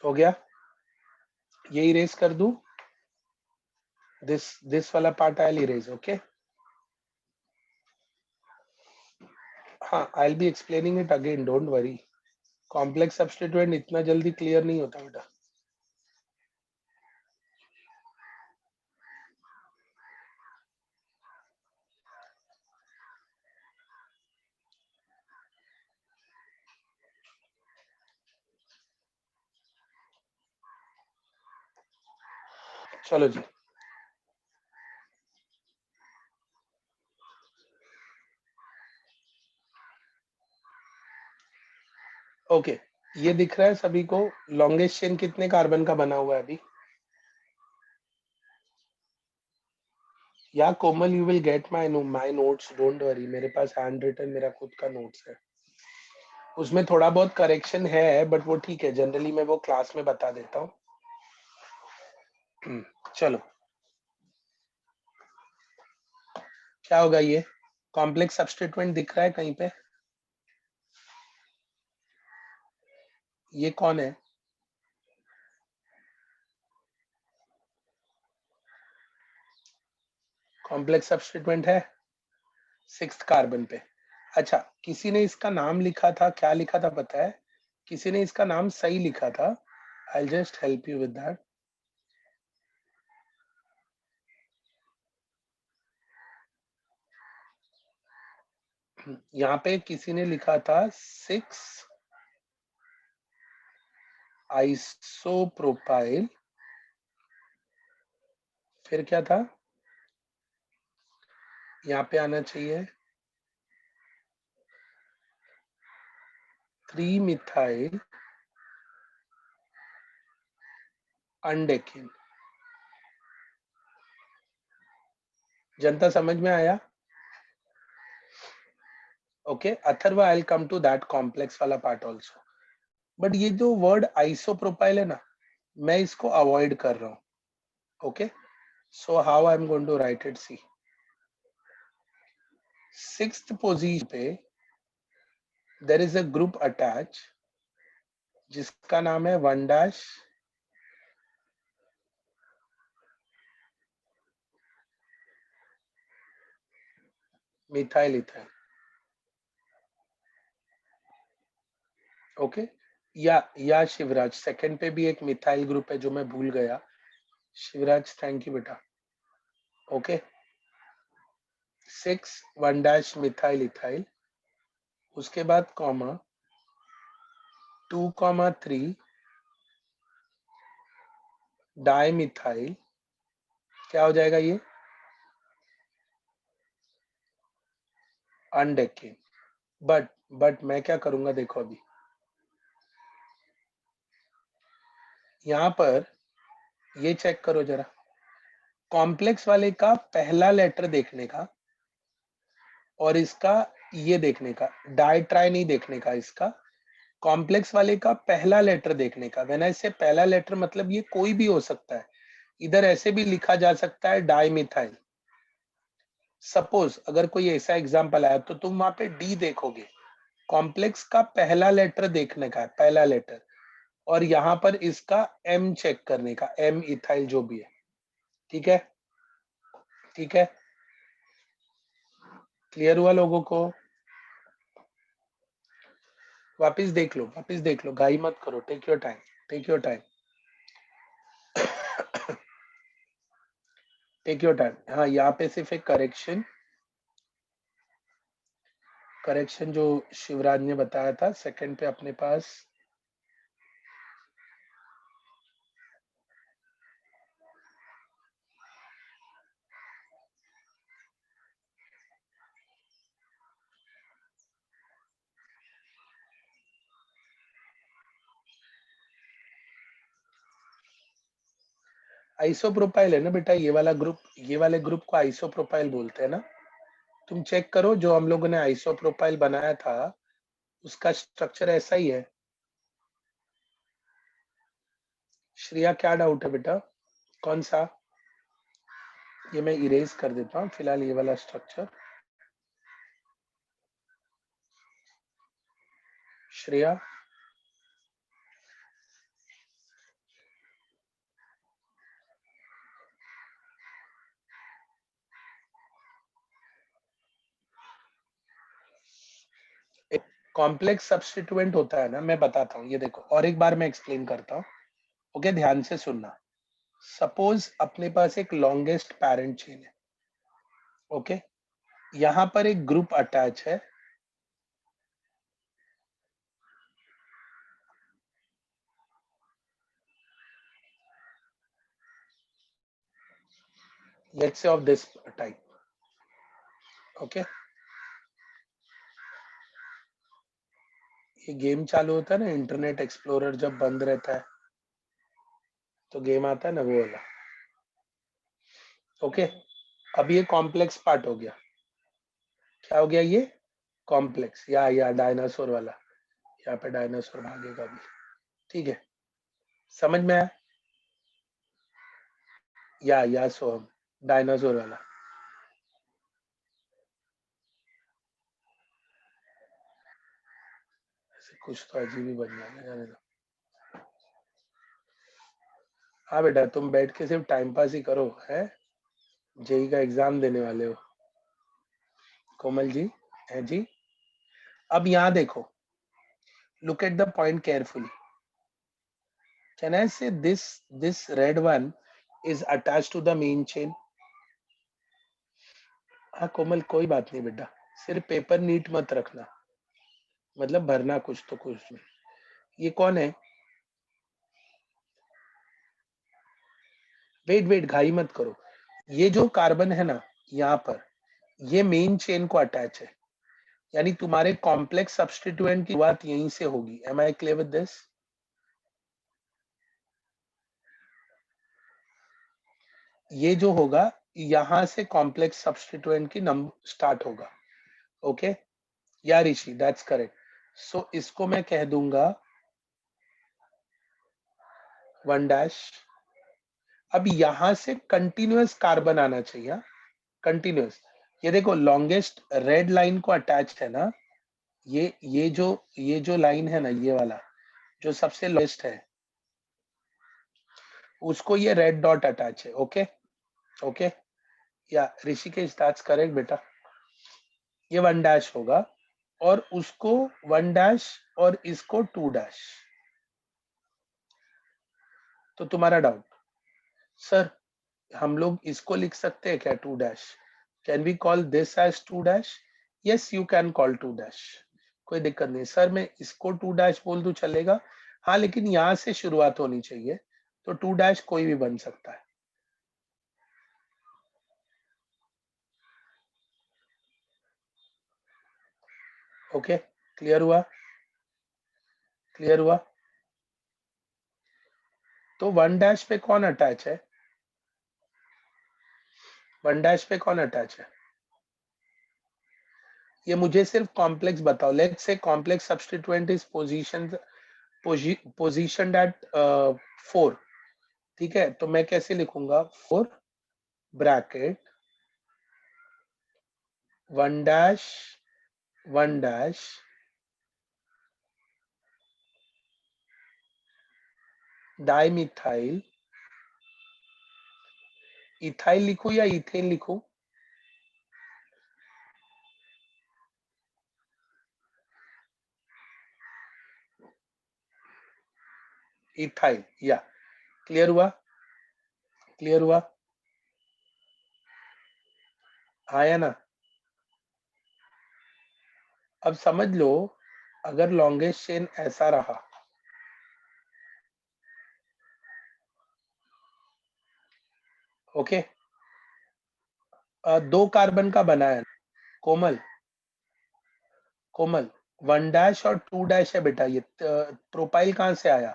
हो गया. ये इरेज कर दूं. दिस वाला पार्ट आई इरेज. ओके. हाँ, I will be explaining it again, don't worry. Complex substituent इतना जल्दी क्लियर नहीं होता बेटा. चलो जी. ओके. ये दिख रहा है सभी को. लॉन्गेस्ट चेन कितने कार्बन का बना हुआ है अभी? या Komal, you will get my notes, don't worry. मेरे पास हैंड रिटन मेरा खुद का नोट्स है. उसमें थोड़ा बहुत करेक्शन है बट वो ठीक है, जनरली मैं वो क्लास में बता देता हूँ. चलो. क्या होगा ये? कॉम्प्लेक्स सब्स्टिट्यूएंट दिख रहा है कहीं पे? ये कौन है? कॉम्प्लेक्स सब्स्टिट्यूएंट है 6th कार्बन पे. अच्छा, किसी ने इसका नाम लिखा था, क्या लिखा था पता है? किसी ने इसका नाम सही लिखा था. I just help you with that. यहाँ पे किसी ने लिखा था 6 आइसोप्रोपाइल. फिर क्या था? यहाँ पे आना चाहिए 3 मिथाइल अंडेकिन. जनता समझ में आया? Okay. Atharva, I will come to that complex वाला पार्ट आल्सो. बट ये जो वर्ड आइसोप्रोपाइल है ना, मैं इसको अवॉइड कर रहा हूँ. Okay. So how I am going to write it? See, 6th position पे there is a group attach जिसका नाम है 1 डैश मिथाइल इथाइल. ओके. या शिवराज, सेकंड पे भी एक मिथाइल ग्रुप है जो मैं भूल गया. शिवराज, थैंक यू बेटा. ओके. 6 1 dash methyl ethyl. उसके बाद कॉमा 2,3 डाई मिथाइल. क्या हो जाएगा ये? अनडेकिन. बट मैं क्या करूंगा देखो अभी. यहां पर ये चेक करो जरा. कॉम्प्लेक्स वाले का पहला लेटर देखने का और इसका ये देखने का, डाई ट्राई नहीं देखने का. इसका कॉम्प्लेक्स वाले का पहला लेटर देखने का. व्हेन आई से पहला लेटर मतलब ये कोई भी हो सकता है. इधर ऐसे भी लिखा जा सकता है डाई मिथाइल. सपोज अगर कोई ऐसा एग्जांपल आया तो तुम वहां पे डी देखोगे. कॉम्प्लेक्स का पहला लेटर देखने का है, पहला लेटर. और यहाँ पर इसका M चेक करने का, M इथाइल जो भी है, ठीक है, ठीक है, क्लियर हुआ लोगों को? वापिस देख लो, गाई मत करो, take your time, take your time, take your time. हाँ, यहाँ पे सिर्फ एक करेक्शन जो शिवराज ने बताया था, सेकंड पे अपने पास आइसोप्रोपाइल है ना बेटा, ये वाला ग्रुप, ये वाले ग्रुप को आइसोप्रोपाइल बोलते हैं ना। तुम चेक करो, जो हम लोगों ने आइसोप्रोपाइल बनाया था उसका स्ट्रक्चर ऐसा ही है। श्रेया क्या डाउट है बेटा, कौन सा? ये मैं इरेज कर देता हूँ फिलहाल ये वाला स्ट्रक्चर। श्रेया, कॉम्प्लेक्स सब्स्टिट्यूएंट होता है ना, मैं बताता हूँ, ये देखो और एक बार मैं एक्सप्लेन करता हूँ। ओके, ध्यान से सुनना। सपोज अपने पास एक लॉन्गेस्ट पैरेंट चेन है, ओके, यहाँ पर एक ग्रुप अटैच है, let's say of this type, okay. ये गेम चालू होता है ना, इंटरनेट एक्सप्लोरर जब बंद रहता है तो गेम आता है ना, वो वाला, ओके। अब ये कॉम्प्लेक्स पार्ट हो गया, क्या हो गया ये? कॉम्प्लेक्स, या डायनासोर वाला, यहाँ पे डायनासोर भागेगा भी, ठीक है, समझ में आया? या सोहम, डायनासोर वाला। ऐसे कुछ तो अजीब ही बन जाएगा, जाने दो। हाँ बेटा, तुम बैठ के सिर्फ टाइम पास ही करो, है? जेई का एग्जाम देने वाले हो, कोमल जी, है जी। अब यहाँ देखो, look at the point carefully. Can I say this red one is attach to the main chain? हाँ कोमल, कोई बात नहीं बेटा, सिर्फ पेपर नीट मत रखना, मतलब भरना कुछ तो कुछ में। ये कौन है? वेट वेट, घाई मत करो। ये जो कार्बन है ना यहाँ पर, ये मेन चेन को अटैच है, यानी तुम्हारे कॉम्प्लेक्स सब्स्टिट्यूएंट की बात यहीं से होगी। Am I clear with this? ये जो होगा, यहां से कॉम्प्लेक्स सब्स्टिट्यूएंट की नंबर स्टार्ट होगा, ओके। या ऋषि, दैट्स करेक्ट। सो इसको मैं कह दूंगा 1 डैश। अब यहां से कंटिन्यूअस कार्बन आना चाहिए, कंटिन्यूअस। ये देखो, लॉन्गेस्ट रेड लाइन को अटैच है ना, ये जो लाइन है ना, ये वाला जो सबसे लॉन्गेस्ट है, उसको ये रेड डॉट अटैच है, ओके, ओके। या ऋषिकेश, दैट्स करेक्ट बेटा, ये 1 डैश होगा, और उसको 1 डैश और इसको 2 डैश। तो तुम्हारा डाउट, सर हम लोग इसको लिख सकते हैं क्या 2 dash? Can we call this as 2 dash? Yes, you can call 2 dash, कोई दिक्कत नहीं। सर मैं इसको 2 डैश बोल दूं चलेगा? हाँ, लेकिन यहां से शुरुआत होनी चाहिए, तो 2 डैश कोई भी बन सकता है, ओके। क्लियर हुआ? क्लियर हुआ? तो 1 डैश पे कौन अटैच है? 1 डैश पे कौन अटैच है? ये मुझे सिर्फ कॉम्प्लेक्स बताओ। Let's say complex substituent is position at 4, ठीक है, तो मैं कैसे लिखूंगा? 4 bracket 1 dash 1 dash dimethyl, ethyl लिखूं या इथेन लिखूं? इथाइल, या क्लियर हुआ? क्लियर हुआ? आया ना? अब समझ लो, अगर लॉन्गेस्ट चेन ऐसा रहा, ओके, 2 कार्बन का बना है। कोमल, कोमल, 1 डैश और 2 डैश है बेटा, ये प्रोपाइल कहां से आया?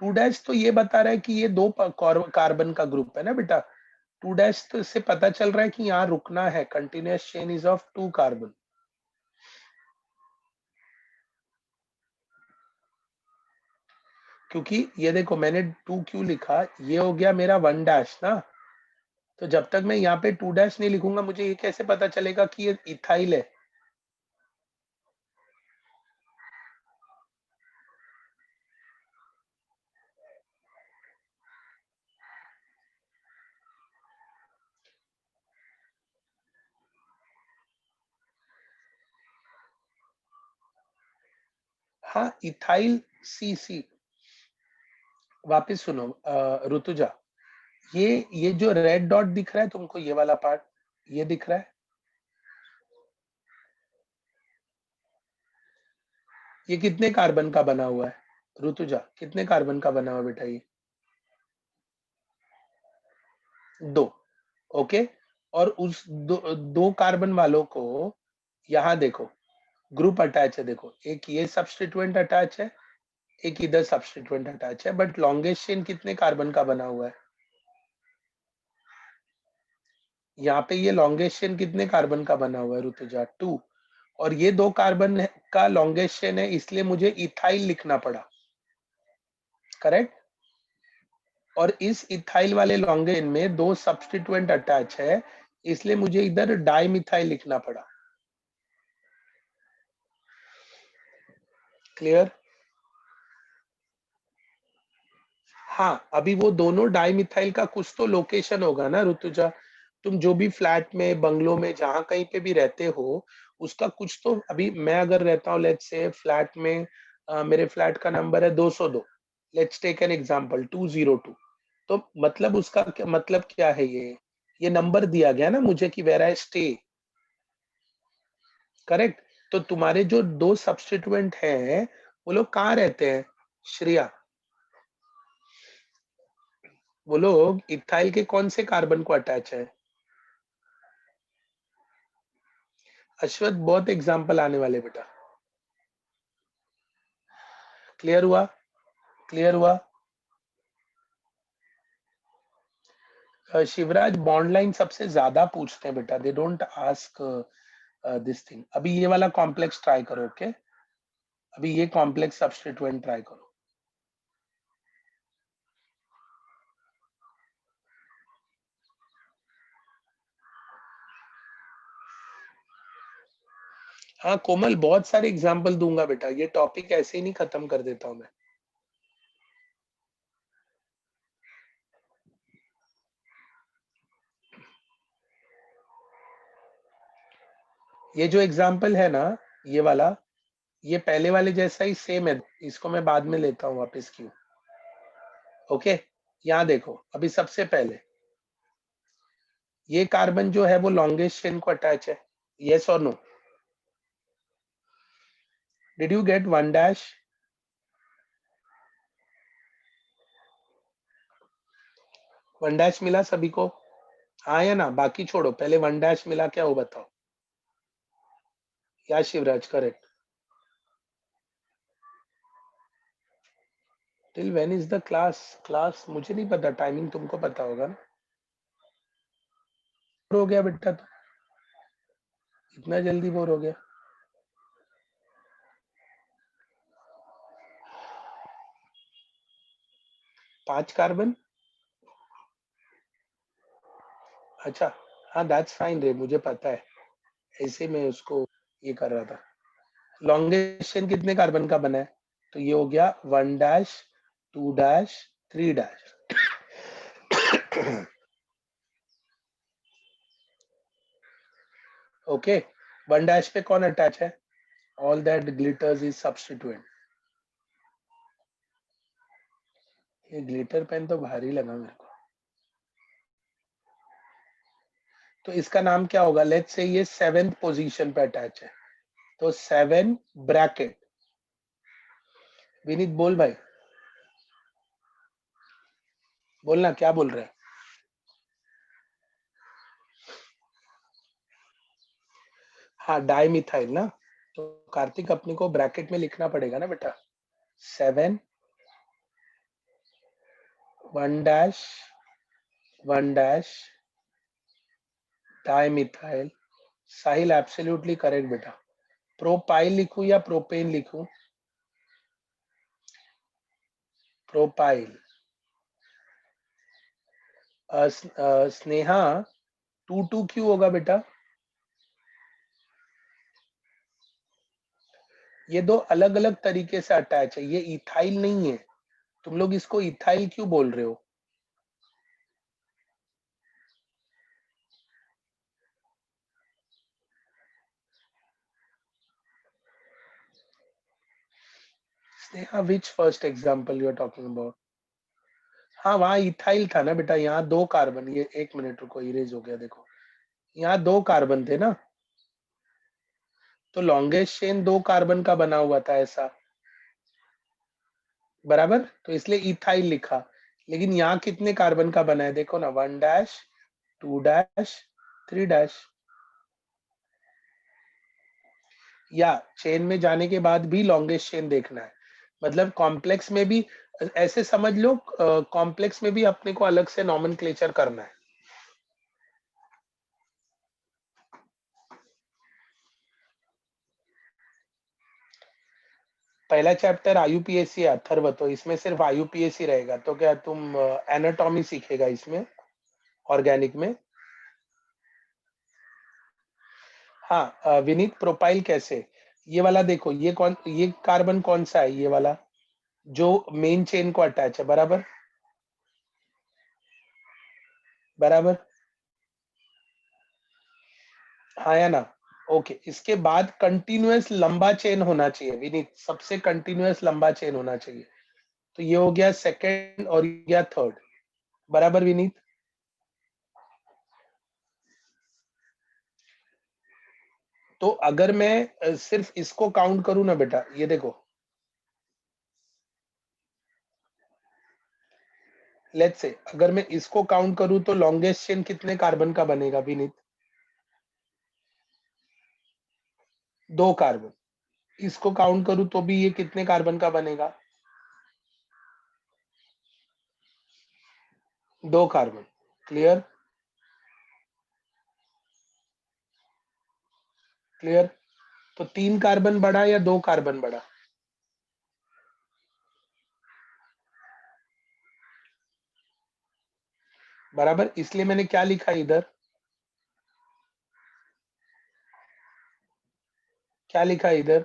2 डैश तो ये बता रहा है कि ये 2 कार्बन का ग्रुप है ना बेटा। 2 डैश तो इससे पता चल रहा है कि यहाँ रुकना है, continuous chain is of 2 carbon. क्योंकि ये देखो, मैंने 2 क्यों लिखा, ये हो गया मेरा 1 डैश ना, तो जब तक मैं यहाँ पे 2 डैश नहीं लिखूंगा, मुझे ये कैसे पता चलेगा कि ये इथाइल है? हाँ, इथाइल, सी सी, वापिस सुनो ऋतुजा, ये जो रेड डॉट दिख रहा है तुमको, ये वाला पार्ट, ये दिख रहा है, ये कितने कार्बन का बना हुआ है? ऋतुजा, कितने कार्बन का बना हुआ है बेटा ये? 2, ओके। और उस 2 कार्बन वालों को यहाँ देखो, ग्रुप अटैच है, देखो एक ये सब्स्टिट्यूएंट अटैच है, एक इधर सब्स्टिट्यूएंट अटैच है, बट लॉन्गेस्ट चेन कितने कार्बन का बना हुआ है? यहाँ पे ये लॉन्गेस्ट चेन कितने कार्बन का बना हुआ है ऋतुजा? 2। और ये 2 कार्बन का लॉन्गेस्ट चेन है, इसलिए मुझे इथाइल लिखना पड़ा, करेक्ट। और इस इथाइल वाले लॉन्गेस्ट चेन में 2 सब्स्टिट्यूएंट अटैच है, इसलिए मुझे इधर डाइमिथाइल लिखना पड़ा। क्लियर? हाँ, अभी वो दोनों डाइमिथाइल का कुछ तो लोकेशन होगा ना ऋतुजा, तुम जो भी फ्लैट में, बंगलो में, जहां कहीं पे भी रहते हो, उसका कुछ तो, अभी मैं अगर रहता हूँ लेट्स से फ्लैट में, मेरे फ्लैट का नंबर है 202, लेट्स टेक एन एग्जांपल 202, तो मतलब उसका मतलब क्या है, ये नंबर दिया गया ना मुझे कि वेयर आई स्टे, करेक्ट। तो तुम्हारे जो 2 सब्स्टिट्यूएंट हैं, वो लोग कहाँ रहते हैं श्रेया? वो लोग इथाइल के कौन से कार्बन को अटैच है? अश्वथ, बहुत एग्जाम्पल आने वाले बेटा। क्लियर हुआ? क्लियर हुआ? शिवराज, बॉन्ड लाइन सबसे ज्यादा पूछते हैं बेटा, they don't ask this thing. अभी ये वाला कॉम्प्लेक्स ट्राई करो, ओके? अभी ये कॉम्प्लेक्स सब्स्टिट्यूएंट ट्राई करो। हाँ कोमल, बहुत सारे एग्जाम्पल दूंगा बेटा, ये टॉपिक ऐसे ही नहीं खत्म कर देता हूं मैं। ये जो एग्जाम्पल है ना, ये वाला, ये पहले वाले जैसा ही सेम है, इसको मैं बाद में लेता हूँ वापस, क्यों? ओके, यहाँ देखो, अभी सबसे पहले ये कार्बन जो है वो लॉन्गेस्ट चेन को अटैच है, यस और no? Did you get 1 dash? 1 dash मिला सभी को? हाँ या ना? बाकी छोड़ो, पहले 1 डैश मिला क्या, वो बताओ। या Shivraj, correct. Till when is the class? Class मुझे नहीं पता, टाइमिंग तुमको पता होगा ना। बोर हो गया बेटा तो, इतना जल्दी बोर हो गया? 5 कार्बन, अच्छा। हाँ दैट्स फाइन रे, मुझे पता है, ऐसे मैं उसको ये कर रहा था। लॉन्गेस्ट चेन कितने कार्बन का बना है? तो ये हो गया 1 dash 2 dash 3 dash. Okay, 1 dash पे कौन अटैच है? All that glitters is substituent. ये ग्लिटर पेन तो भारी लगा मेरे को। तो इसका नाम क्या होगा? लेट्स से ये 7th पोजीशन पे अटैच है, तो 7 ब्रैकेट। विनीत बोल भाई, बोलना क्या बोल रहे हैं? हाँ, डाइमिथाइल ना, तो कार्तिक अपने को ब्रैकेट में लिखना पड़ेगा ना बेटा। 7 1 डैश 1 डैश डाइमिथाइल। साहिल एब्सोल्युटली करेक्ट बेटा। प्रोपाइल लिखूं या प्रोपेन लिखूं? प्रोपाइल। स्नेहा 2 क्यों होगा बेटा? ये दो अलग अलग तरीके से अटैच है, ये इथाइल नहीं है। तुम लोग इसको इथाइल क्यों बोल रहे हो? Sneha which first example you are talking about? हाँ, वहां इथाइल था ना बेटा, यहाँ 2 कार्बन। ये 1 मिनट रुको, इरेज हो गया देखो। यहाँ 2 कार्बन थे ना, तो लॉन्गेस्ट चेन 2 कार्बन का बना हुआ था ऐसा, बराबर। तो इसलिए इथाइल लिखा। लेकिन यहाँ कितने कार्बन का बना है देखो ना, 1 डैश 2 डैश 3 डैश। या चेन में जाने के बाद भी लॉन्गेस्ट चेन देखना है, मतलब कॉम्प्लेक्स में भी। ऐसे समझ लो, कॉम्प्लेक्स में भी अपने को अलग से नॉमेनक्लेचर करना है। पहला चैप्टर आईयूपीएसी है अथर्व, तो इसमें सिर्फ आईयूपीएसी रहेगा। तो क्या तुम एनाटॉमी सीखेगा इसमें, ऑर्गेनिक में? हाँ विनीत, प्रोपाइल कैसे? ये वाला देखो, ये कार्बन कौन सा है? ये वाला जो मेन चेन को अटैच है, बराबर बराबर। हाँ या ना? ओके, इसके बाद कंटिन्यूअस लंबा चेन होना चाहिए विनीत, सबसे कंटिन्यूअस लंबा चेन होना चाहिए। तो ये हो गया सेकंड और ये गया थर्ड, बराबर विनीत? तो अगर मैं सिर्फ इसको काउंट करूं ना बेटा, ये देखो, लेट्स से अगर मैं इसको काउंट करूं तो लॉन्गेस्ट चेन कितने कार्बन का बनेगा विनीत? 2 कार्बन। इसको काउंट करूं तो भी ये कितने कार्बन का बनेगा? 2 कार्बन। क्लियर? क्लियर? तो 3 कार्बन बड़ा या 2 कार्बन बड़ा? बराबर, इसलिए मैंने क्या लिखा इधर? क्या लिखा इधर?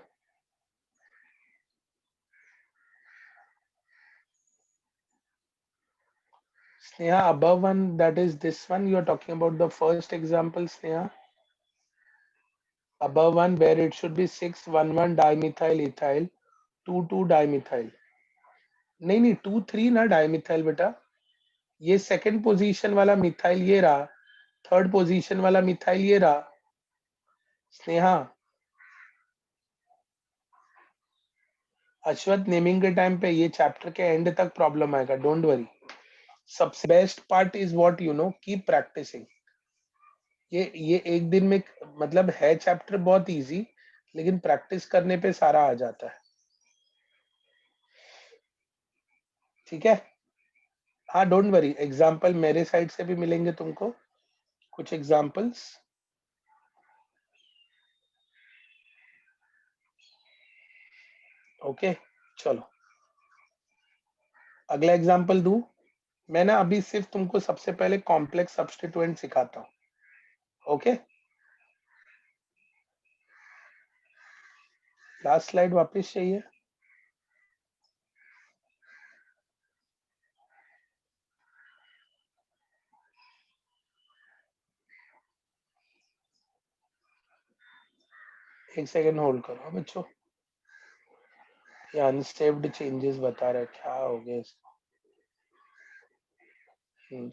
Sneha, above one, that is this one, you are talking about the first example, Sneha. Above one, where it should be 6 1 1 dimethyl ethyl 2 2 dimethyl. नहीं नहीं, 2 3 ना डाइमिथाइल बेटा। ये सेकंड पोजीशन वाला मिथाइल ये रहा, थर्ड पोजीशन वाला मिथाइल ये रहा। स्नेहा, अश्वत्थ, नेमिंग के टाइम पे, ये चैप्टर के एंड तक प्रॉब्लम आएगा, डोंट वरी। सबसे best part is what you know, keep practicing. ये एक दिन में, मतलब है चैप्टर बहुत इजी, लेकिन प्रैक्टिस करने पे सारा आ जाता है। ठीक है? हाँ डोंट वरी, एग्जाम्पल मेरे साइड से भी मिलेंगे तुमको, कुछ एग्जाम्पल्स। ओके, चलो अगला एग्जाम्पल दूं। मैं ना अभी सिर्फ तुमको सबसे पहले कॉम्प्लेक्स सब्स्टिट्यूएंट सिखाता हूँ। ओके, लास्ट स्लाइड वापस चाहिए? एक सेकेंड होल्ड करो हाँ बच्चों, ये अनसेव्ड चेंजेस बता रहा है, क्या हो गया इसको।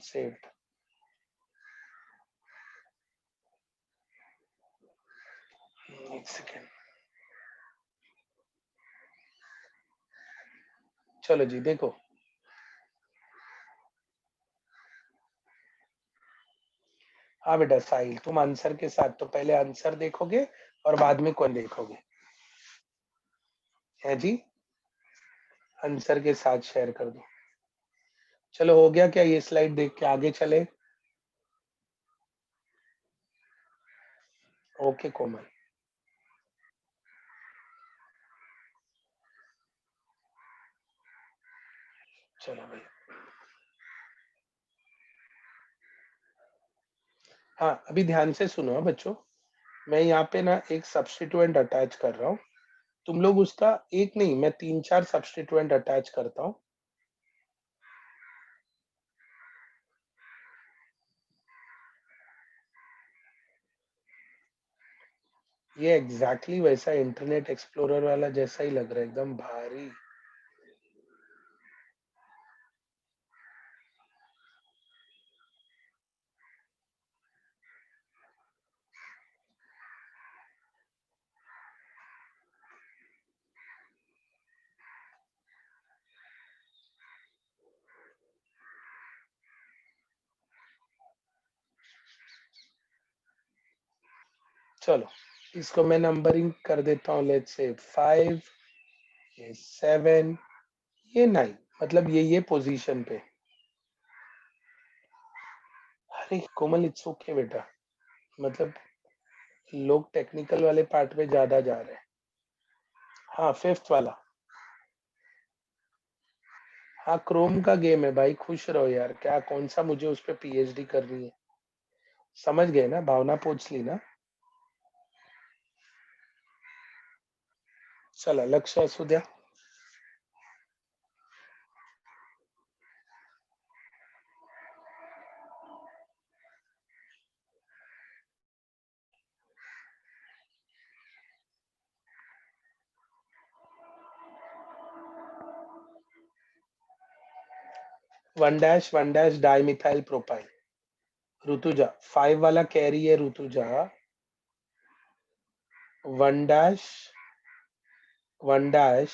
सेव्ड, एक सेकेंड, चलो जी देखो, हाँ बेटा साहिल, तुम आंसर के साथ तो पहले आंसर देखोगे और बाद में कौन देखोगे, है जी, आंसर के साथ शेयर कर दो। चलो हो गया क्या, ये स्लाइड देख के आगे चले। ओके कोमल, चलो भाई, हाँ अभी ध्यान से सुनो हाँ बच्चों, मैं यहाँ पे ना एक सब्स्टिट्यूएंट अटैच कर रहा हूँ, तुम लोग उसका एक नहीं, मैं 3-4 सब्स्टिट्यूएंट अटैच करता हूँ। ये एग्जैक्टली वैसा इंटरनेट एक्सप्लोरर वाला जैसा ही लग रहा है, एकदम भारी। चलो इसको मैं नंबरिंग कर देता हूँ, लेट्स से 5, ये 7, ये 9, मतलब ये पोजीशन पे। अरे कोमल इट्स ओके बेटा, मतलब लोग टेक्निकल वाले पार्ट में ज्यादा जा रहे हैं। हाँ फिफ्थ वाला, हाँ क्रोम का गेम है भाई, खुश रहो यार, क्या कौन सा मुझे उस पर पीएचडी करनी है, समझ गए ना, भावना पूछ ली ना। चला लक्ष्य असू द्या, one dash dimethyl propyl. Rutuja 5 वाला कैरी है Rutuja, one dash, one dash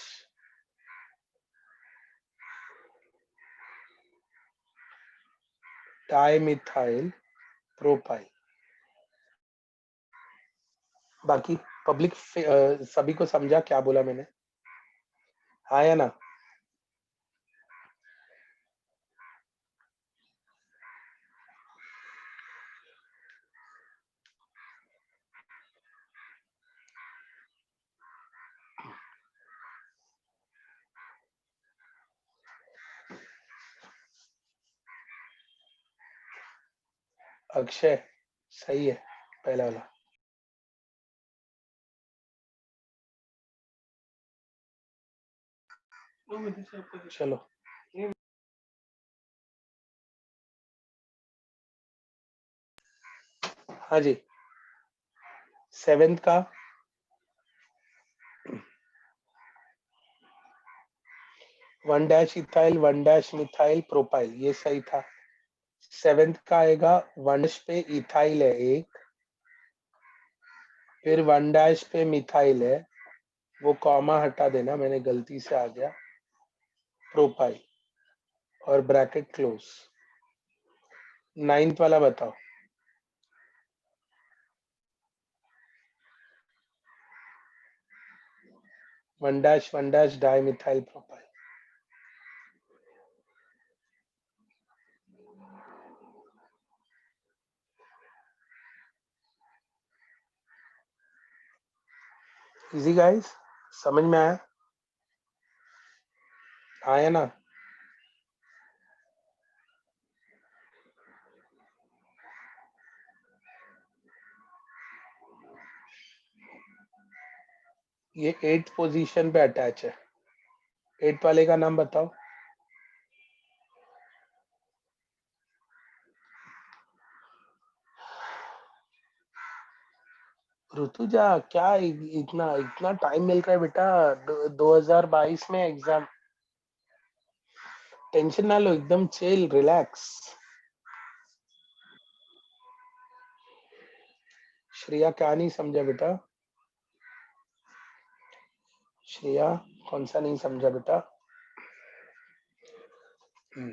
dimethyl propyl. बाकी पब्लिक सभी को समझा क्या बोला मैंने, हाँ या ना। अक्षय सही है पहला वाला, चलो हाँ जी, सेवेंथ का one dash ethyl one dash methyl propyl, ये सही था। सेवेंथ का आएगा वन डैश पे इथाइल है एक, फिर वन डैश पे मिथाइल है, वो कॉमा हटा देना मैंने गलती से आ गया, प्रोपाइल और ब्रैकेट क्लोज। नाइन्थ वाला बताओ, one dash dimethyl propyl. Easy guys, समझ में आया, आया ना। ये 8th पोजीशन पे अटैच है, 8 वाले का नाम बताओ। ऋतुजा, क्या इतना इतना टाइम मिल रहा है बेटा? 2022 में एग्जाम। टेंशन ना लो, एकदम चिल रिलैक्स। श्रेया क्या नहीं समझा बेटा? श्रेया कौन सा नहीं समझा बेटा? हम्म,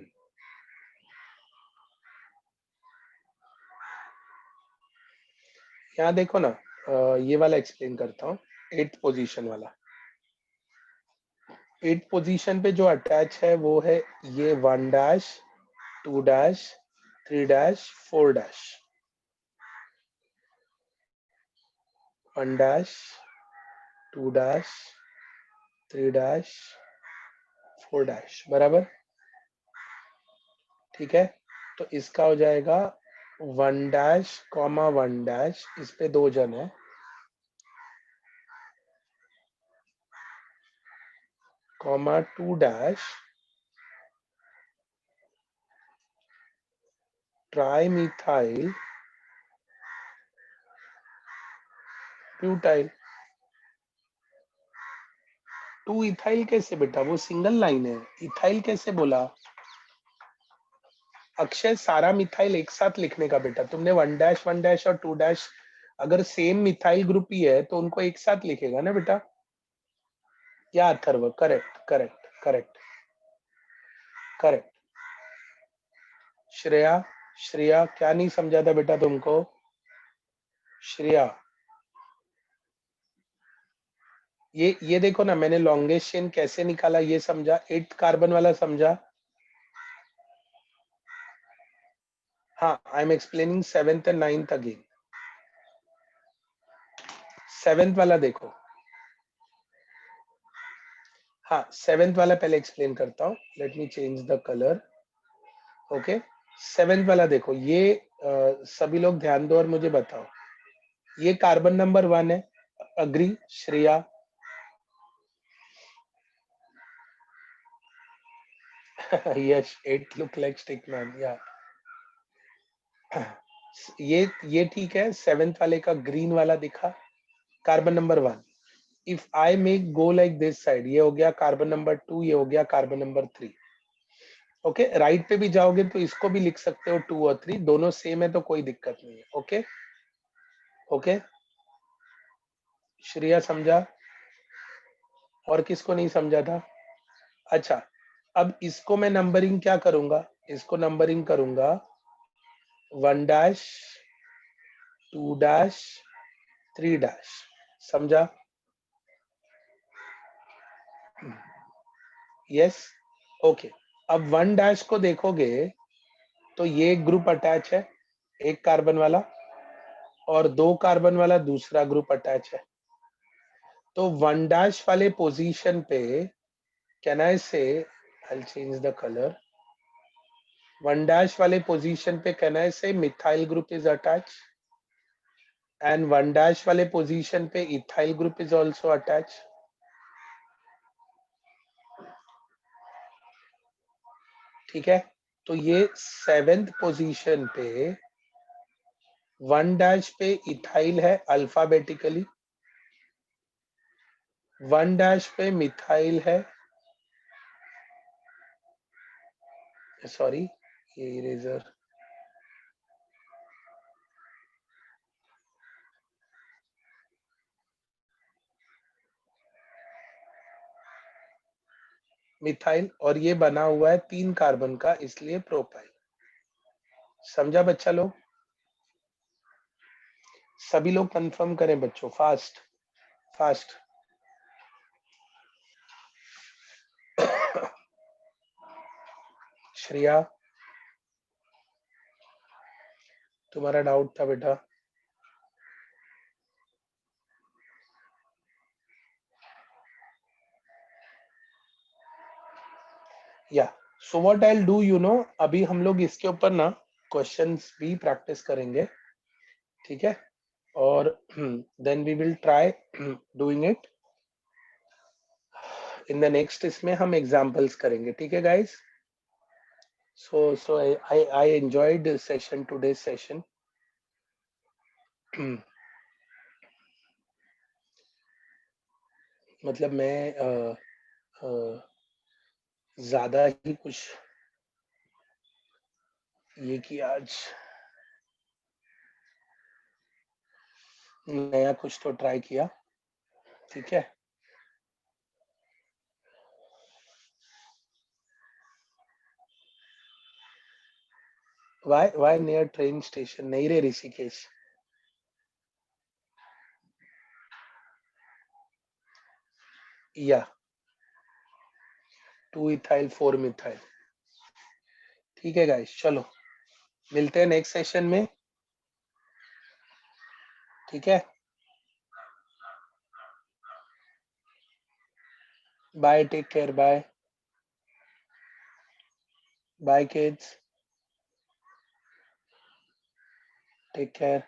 यहाँ देखो ना, ये वाला एक्सप्लेन करता हूँ। एट्थ पोजीशन वाला। एट्थ पोजीशन पे जो अटैच है वो है ये 1 dash, 2 dash, 3 dash, 4 dash. 1 dash, 2 dash, 3 dash, 4 dash, बराबर। ठीक है, तो इसका हो जाएगा 1 डैश, 1 डैश, इस पे 2 जन है, comma 2 dash, tri methyl butyl. 2 ethyl कैसे बेटा? वो सिंगल लाइन है, इथाइल कैसे बोला? अक्षय, सारा मिथाइल एक साथ लिखने का बेटा। तुमने 1 डैश, 1 डैश और 2 डैश अगर सेम मिथाइल ग्रुप ही है तो उनको एक साथ लिखेगा ना बेटा। या Atharva, correct correct correct correct. Shreya, Shreya क्या नहीं समझा था बेटा तुमको? श्रेया, ये देखो ना, मैंने लॉन्गेस्ट चेन कैसे निकाला ये समझा? 8 कार्बन वाला समझा? हाँ, I am explaining 7th and 9th again. 7th वाला देखो। हाँ, 7th वाला पहले एक्सप्लेन करता हूँ। Let me change the colour. Okay, 7th वाला देखो। ये सभी लोग ध्यान दो और मुझे बताओ। ये कार्बन नंबर 1 है, agree Shreya? Yes, 8 look like stick man, या ये ठीक है। 7th वाले का ग्रीन वाला दिखा, carbon number 1। If I make go like this side, ये हो गया कार्बन नंबर 2, ये हो गया कार्बन नंबर 3। ओके, राइट पे भी जाओगे तो इसको भी लिख सकते हो 2 और 3, दोनों सेम है तो कोई दिक्कत नहीं है। ओके ओके, श्रेया समझा? और किसको नहीं समझा था? अच्छा, अब इसको मैं नंबरिंग क्या करूंगा? इसको नंबरिंग करूंगा 1 डैश, 2 डैश, 3 डैश। समझा? Yes, okay. अब 1 डैश को देखोगे तो ये एक ग्रुप अटैच है, एक कार्बन वाला, और 2 कार्बन वाला दूसरा ग्रुप अटैच है। तो 1 डैश वाले पोजीशन पे कैन आई से, I change the colour. 1 dash वाले पोजीशन पे कैन आई से methyl group is attach, and 1 dash वाले पोजीशन पे ethyl group is also attach. ठीक है, तो ये 7th पोजीशन पे 1 डैश पे इथाइल है अल्फाबेटिकली, 1 डैश पे मिथाइल है, सॉरी ये इरेजर, मिथाइल, और ये बना हुआ है 3 कार्बन का, इसलिए प्रोपाइल। समझा बच्चा लोग? सभी लोग कंफर्म करें बच्चों, फास्ट फास्ट। श्रेया, तुम्हारा डाउट था बेटा? या, so what I will do, you know, अभी हम लोग इसके ऊपर ना क्वेश्चंस भी प्रैक्टिस करेंगे। ठीक है, और then we will try doing it in the next. इसमें हम एग्जांपल्स करेंगे, ठीक है guys? so I enjoyed this session, today's session. मतलब मैं ज्यादा ही कुछ ये किया आज, नया कुछ तो ट्राई किया, ठीक है। Why near train station? नहीं रे ऋषिकेश। या 2 इथाइल 4 मिथाइल। ठीक है गाइस, चलो मिलते हैं नेक्स्ट सेशन में, ठीक है। Bye, take care, bye bye kids, take care.